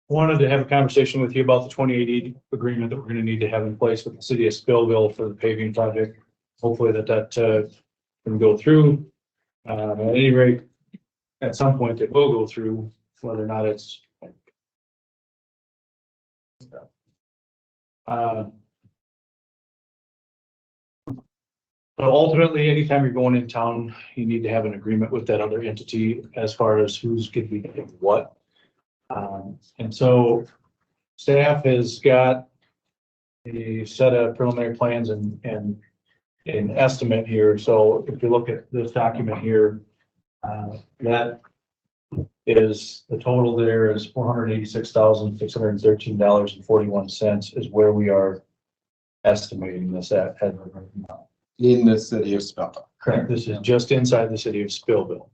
Speaker 5: wanted to have a conversation with you about the 2080 agreement that we're gonna need to have in place with the city of Spillville for the paving project. Hopefully that can go through. At any rate, at some point it will go through, whether or not it's so ultimately, anytime you're going in town, you need to have an agreement with that other entity as far as who's going to be doing what. And so staff has got a set of preliminary plans and an estimate here. So if you look at this document here, that is the total there is $486,613.41 is where we are estimating this at.
Speaker 10: In the city of Spillville.
Speaker 5: Correct. This is just inside the city of Spillville.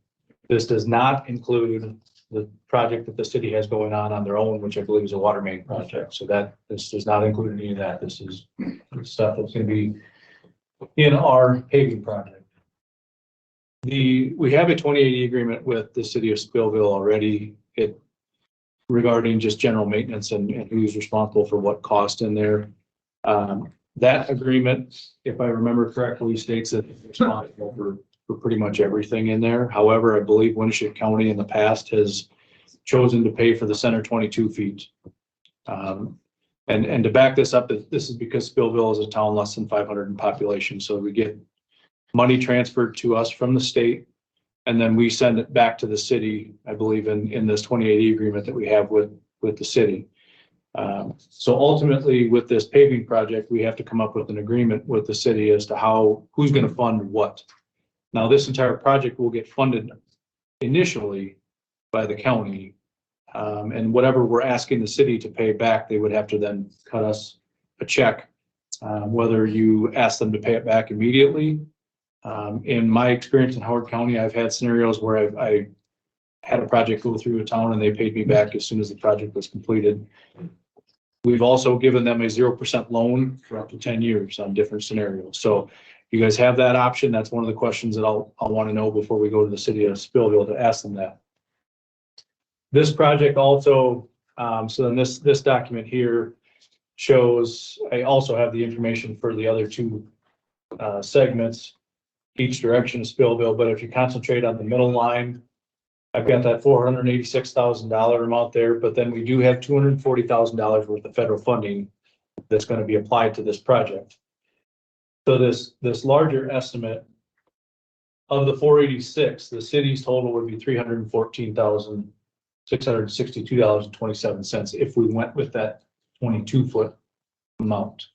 Speaker 5: This does not include the project that the city has going on their own, which I believe is a water main project. So this does not include any of that. This is stuff that's going to be in our paving project. We have a 2080 agreement with the city of Spillville already. Regarding just general maintenance and who's responsible for what cost in there. That agreement, if I remember correctly, states that it's responsible for pretty much everything in there. However, I believe Winneshiek County in the past has chosen to pay for the center 22 feet. And to back this up, this is because Spillville is a town less than 500 in population. So we get money transferred to us from the state, and then we send it back to the city, I believe in this 2080 agreement that we have with the city. So ultimately with this paving project, we have to come up with an agreement with the city as to who's going to fund what. Now, this entire project will get funded initially by the county. And whatever we're asking the city to pay back, they would have to then cut us a check. Whether you ask them to pay it back immediately. In my experience in Howard County, I've had scenarios where I had a project go through a town and they paid me back as soon as the project was completed. We've also given them a 0% loan for up to 10 years on different scenarios. So you guys have that option. That's one of the questions that I'll want to know before we go to the city of Spillville to ask them that.
Speaker 13: This project also, so then this document here shows, I also have the information for the other two segments, each direction of Spillville, but if you concentrate on the middle line, I've got that $486,000 amount there, but then we do have $240,000 worth of federal funding that's going to be applied to this project. So this larger estimate of the 486, the city's total would be $314,662.27 if we went with that 22-foot amount.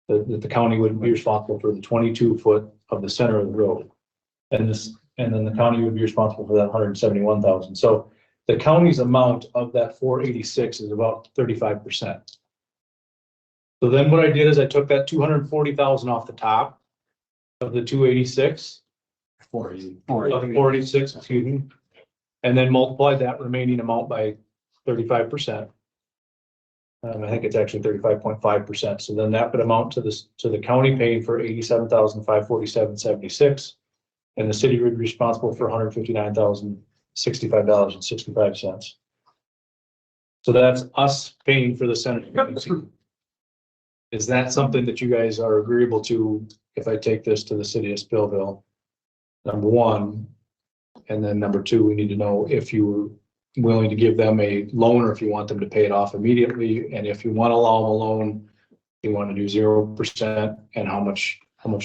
Speaker 13: The county would be responsible for the 22-foot of the center of the road. And then the county would be responsible for that 171,000. So the county's amount of that 486 is about 35%. So then what I did is I took that 240,000 off the top of the 286. 486, excuse me. And then multiplied that remaining amount by 35%. I think it's actually 35.5%. So then that would amount to the county paying for 87,547.76. And the city would be responsible for $159,065.65. So that's us paying for the center. Is that something that you guys are agreeable to if I take this to the city of Spillville? Number one. And then number two, we need to know if you're willing to give them a loan or if you want them to pay it off immediately. And if you want to allow them a loan, you want to do 0% and how much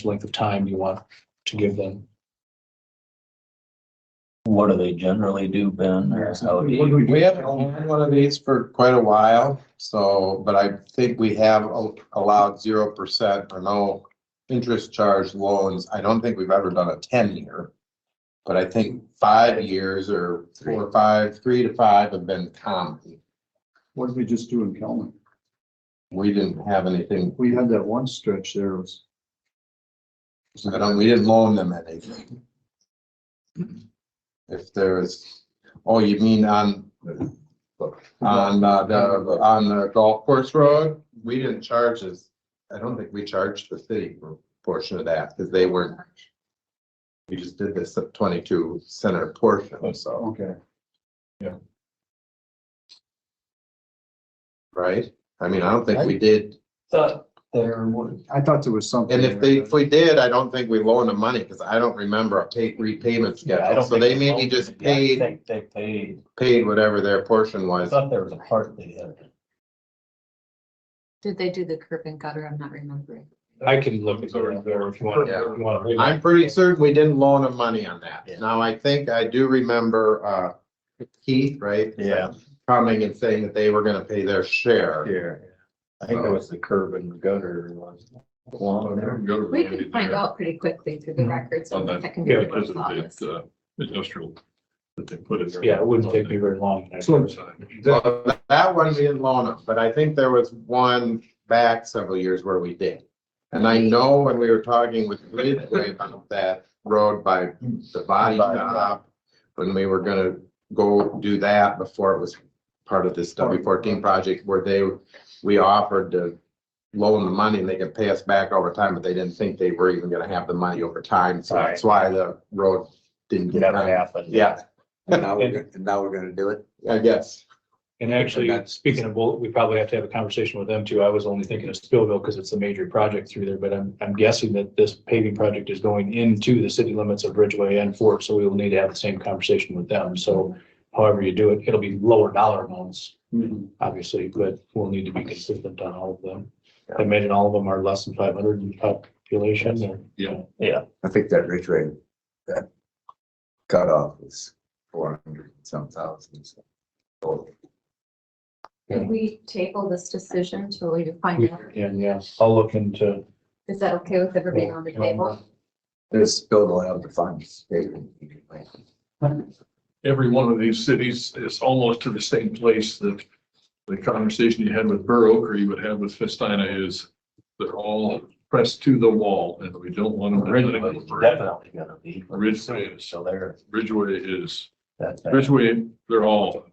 Speaker 13: length of time do you want to give them?
Speaker 1: What do they generally do, Ben? Or how do you?
Speaker 3: We haven't owned one of these for quite a while, so, but I think we have allowed 0% or no interest charge loans. I don't think we've ever done a 10-year. But I think 5 years or 3 to 5 have been common.
Speaker 2: What did we just do in Kelman?
Speaker 3: We didn't have anything,
Speaker 2: We had that one stretch there was.
Speaker 3: we didn't loan them anything. If there was, oh, you mean on the golf course road? We didn't charge this. I don't think we charged the city for a portion of that because they weren't. We just did this at 22 center portion, so.
Speaker 2: Okay.
Speaker 3: Right? I mean, I don't think we did.
Speaker 2: I thought there was something.
Speaker 3: And if we did, I don't think we loaned them money because I don't remember a repayment schedule. So they maybe just paid whatever their portion was.
Speaker 1: I thought there was a part they had.
Speaker 8: Did they do the curb and gutter? I'm not remembering.
Speaker 13: I can look at it there if you want.
Speaker 3: Yeah.
Speaker 13: If you want.
Speaker 3: I'm pretty certain we didn't loan them money on that.
Speaker 1: Yeah.
Speaker 3: Now, I think I do remember, Keith, right?
Speaker 1: Yeah.
Speaker 3: Coming and saying that they were gonna pay their share.
Speaker 1: Yeah. I think it was the curb and gutter was.
Speaker 8: We can find out pretty quickly through the records.
Speaker 6: On that,
Speaker 8: That can be
Speaker 6: yeah,
Speaker 8: in
Speaker 6: because
Speaker 8: the
Speaker 6: of
Speaker 8: office.
Speaker 6: the industrial that they put in there.
Speaker 13: Yeah, it wouldn't take me very long.
Speaker 3: Well, that one we didn't loan them, but I think there was one back several years where we did. And I know when we were talking with Ridgeway about that road by the body shop, when we were gonna go do that before it was part of this W14 project where we offered to loan the money and they could pay us back over time, but they didn't think they were even gonna have the money over time. So that's why the road didn't get
Speaker 1: Never
Speaker 3: done.
Speaker 1: happened.
Speaker 3: Yeah,
Speaker 7: And now we're gonna do it.
Speaker 3: I guess.
Speaker 13: And actually, speaking of bullet, we probably have to have a conversation with them too. I was only thinking of Spillville because it's a major project through there, but I'm guessing that this paving project is going into the city limits of Ridgeway and Fort, so we will need to have the same conversation with them. So however you do it, it'll be lower dollar amounts, obviously, but we'll need to be consistent on all of them. I imagine all of them are less than 500 in population. Or,
Speaker 6: Yeah.
Speaker 7: I think that Ridgeway, that cutoff is 400 and some thousand. So.
Speaker 8: Can we table this decision till we find out?
Speaker 13: and yeah, I'll look into.
Speaker 8: Is that okay with everybody on the table?
Speaker 7: This bill will have the funds.
Speaker 6: Every one of these cities is almost to the same place that the conversation you had with Burr or you would have with Festina is they're all pressed to the wall and we don't want them to.
Speaker 1: Definitely gonna be.
Speaker 6: Ridgeway is,
Speaker 1: So there.
Speaker 6: Ridgeway is,
Speaker 1: That's.
Speaker 6: Ridgeway, they're all,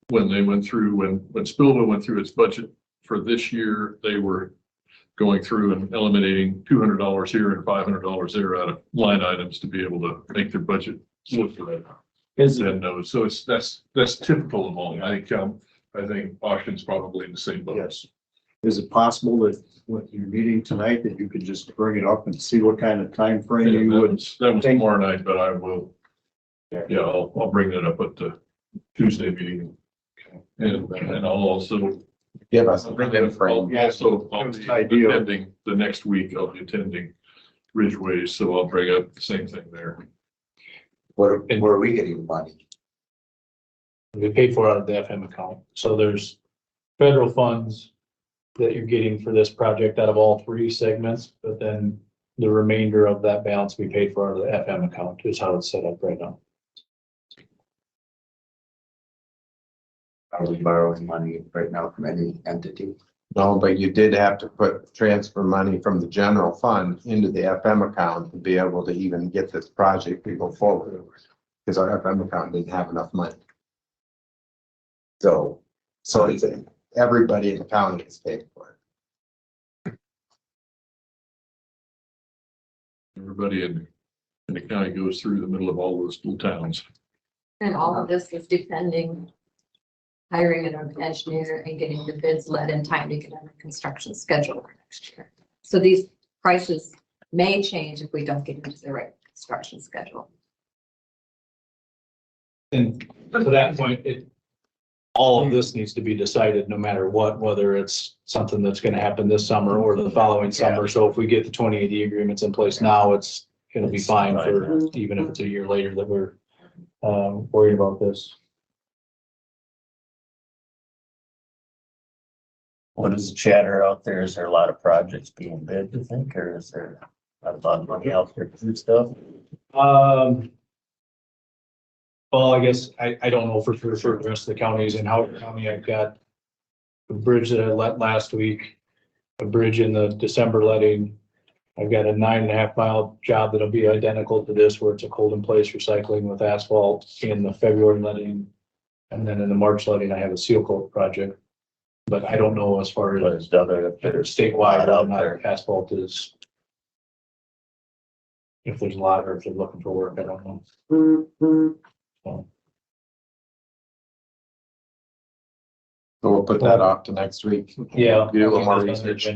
Speaker 6: when they went through, when Spillville went through its budget for this year, they were going through and eliminating $200 here and $500 there out of line items to be able to make their budget look good.
Speaker 2: Is it,
Speaker 6: than those. So that's typical of all. I think Washington's probably in the same boat.
Speaker 2: yes. Is it possible that with your meeting tonight, that you could just bring it up and see what kind of time frame
Speaker 6: Yeah,
Speaker 2: you
Speaker 6: that
Speaker 2: would?
Speaker 6: was tomorrow night, but I will, yeah, I'll bring that up at the Tuesday meeting. And I'll also.
Speaker 3: Give us a big frame.
Speaker 2: Yeah,
Speaker 6: So I'll
Speaker 2: give us
Speaker 6: be
Speaker 2: an idea.
Speaker 6: attending the next week, I'll be attending Ridgeway, so I'll bring up the same thing there.
Speaker 7: Where are we getting the money?
Speaker 13: We paid for out of the FM account. So there's federal funds that you're getting for this project out of all three segments, but then the remainder of that balance we paid for out of the FM account is how it's set up right now.
Speaker 7: Are we borrowing money right now from any entity?
Speaker 10: No, but you did have to transfer money from the general fund into the FM account to be able to even get this project to go forward. Because our FM account didn't have enough money. So it's everybody in the county is paid for it.
Speaker 6: Everybody in the county goes through the middle of all those little towns.
Speaker 8: And all of this is depending, hiring an engineer and getting the bids let in time to get on the construction schedule for next year. So these prices may change if we don't get into the right construction schedule.
Speaker 13: And to that point, all of this needs to be decided no matter what, whether it's something that's gonna happen this summer or the following summer. So if we get the 2080 agreements in place now, it's gonna be fine for, even if it's a year later that we're worried about this.
Speaker 1: What is the chatter out there? Is there a lot of projects being bid, do you think, or is there a lot of money out there to do stuff?
Speaker 13: Well, I guess I don't know for sure for the rest of the counties. In Howard County, I've got a bridge that I let last week, a bridge in the December letting. I've got a 9.5 mile job that'll be identical to this, where it's a cold in place recycling with asphalt in the February letting. And then in the March letting, I have a seal coat project. But I don't know as far
Speaker 1: But
Speaker 13: as
Speaker 1: it's other, there's
Speaker 13: statewide,
Speaker 1: out
Speaker 13: whether or not
Speaker 1: there.
Speaker 13: asphalt is. If there's a lot or if they're looking for work, I don't know. So,
Speaker 10: So we'll put that off to next week.
Speaker 13: yeah.
Speaker 10: Do a little more
Speaker 13: Get
Speaker 10: research.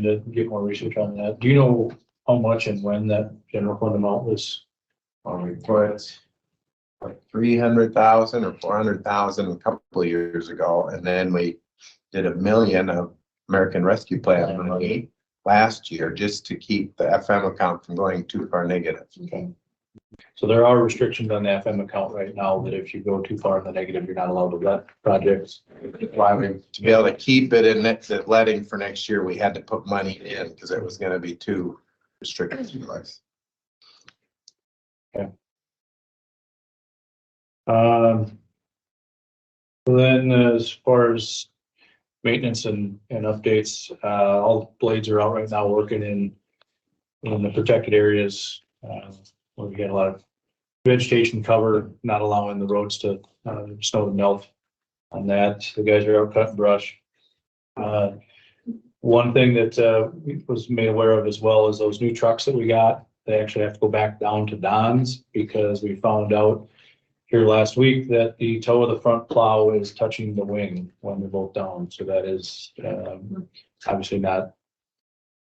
Speaker 13: more research on that. Do you know how much and when that general fund amount was?
Speaker 10: We put like 300,000 or 400,000 a couple of years ago, and then we did $1 million of American Rescue Plan money last year just to keep the FM account from going too far negative.
Speaker 13: Okay. So there are restrictions on the FM account right now that if you go too far in the negative, you're not allowed to let projects.
Speaker 10: To be able to keep it in the letting for next year, we had to put money in because it was gonna be too restricted to us.
Speaker 13: Then as far as maintenance and updates, all the blades are out right now working in the protected areas. Where we get a lot of vegetation cover, not allowing the roads to, snow to melt on that. The guys are out cutting brush. One thing that, was made aware of as well is those new trucks that we got, they actually have to go back down to Don's because we found out here last week that the toe of the front plow is touching the wing when they're both down. So that is, obviously not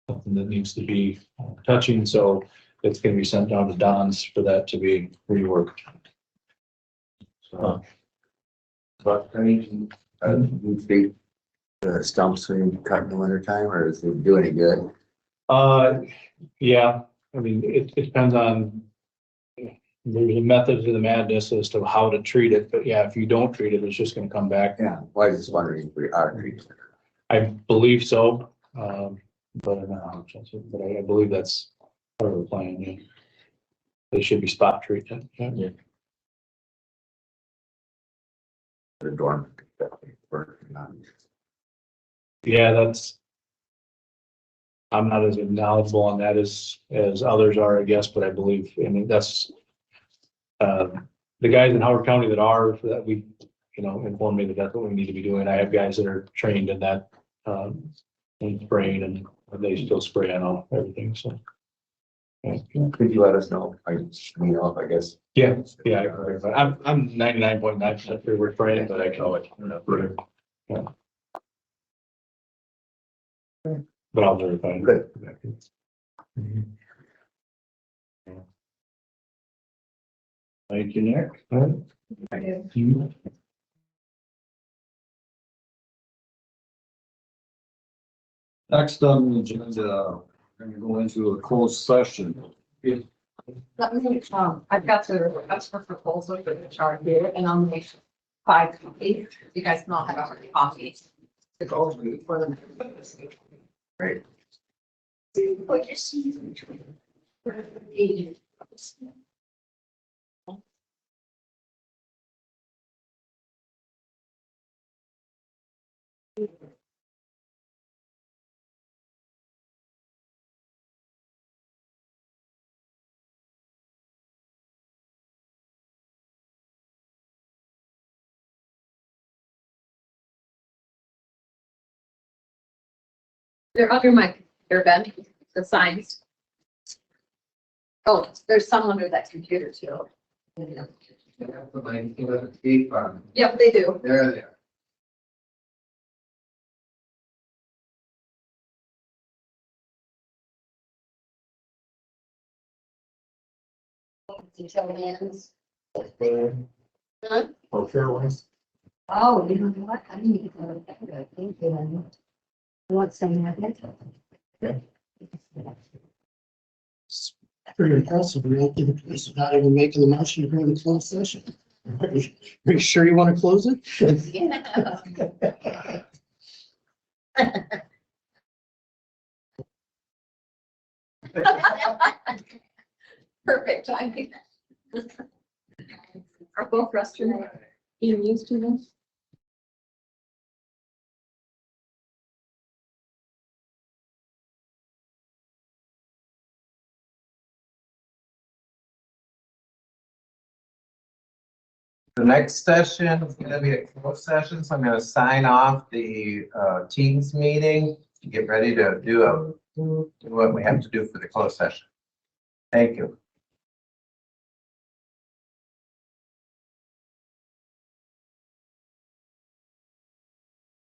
Speaker 13: something that needs to be touching. So it's going to be sent down to Don's for that to be reworked. So,
Speaker 7: But I mean, you think the stumps when you cut in the winter time, or is it do any good?
Speaker 13: yeah, I mean, it depends on, there's a method to the madness as to how to treat it, but yeah, if you don't treat it, it's just gonna come back.
Speaker 7: Yeah, well, I was just wondering if we are treating it.
Speaker 13: I believe so, but I don't know how much that's it, but I believe that's part of the plan, yeah. They should be spot treated. Yeah.
Speaker 7: The dormant. Working on.
Speaker 13: Yeah, that's. I'm not as knowledgeable on that as others are, I guess, but I believe, I mean, that's. The guys in Howard County that we, informed me that that's what we need to be doing. I have guys that are trained in that, in spraying, and they still spray on everything, so.
Speaker 7: Could you let us know? I guess.
Speaker 13: Yeah, I'm 99.9% sure we're Friday, but I can let you know. Yeah. But I'll verify.
Speaker 7: Good.
Speaker 9: Thank you, Nick.
Speaker 2: Next on the agenda, we're gonna go into a closed session.
Speaker 8: Let me, I've got the request for proposal for the chart here, and I'll make 5 copies. You guys can all have a copy to go over for them.
Speaker 3: Great.
Speaker 8: What you see. They're under my computer, Ben, the signs. Oh, there's some under that computer too. Yep, they do.
Speaker 3: There they are.
Speaker 8: Huh? Oh, you know what? I need to go back. I think, what's saying that?
Speaker 12: Pretty impressive. We went through the place without even making the motion to go into closed session. Are you sure you want to close it?
Speaker 8: Yeah. Perfect timing. Are both restrooms being used to this?
Speaker 3: The next session is gonna be a closed session, so I'm gonna sign off the Teams meeting to get ready to do what we have to do for the closed session. Thank you.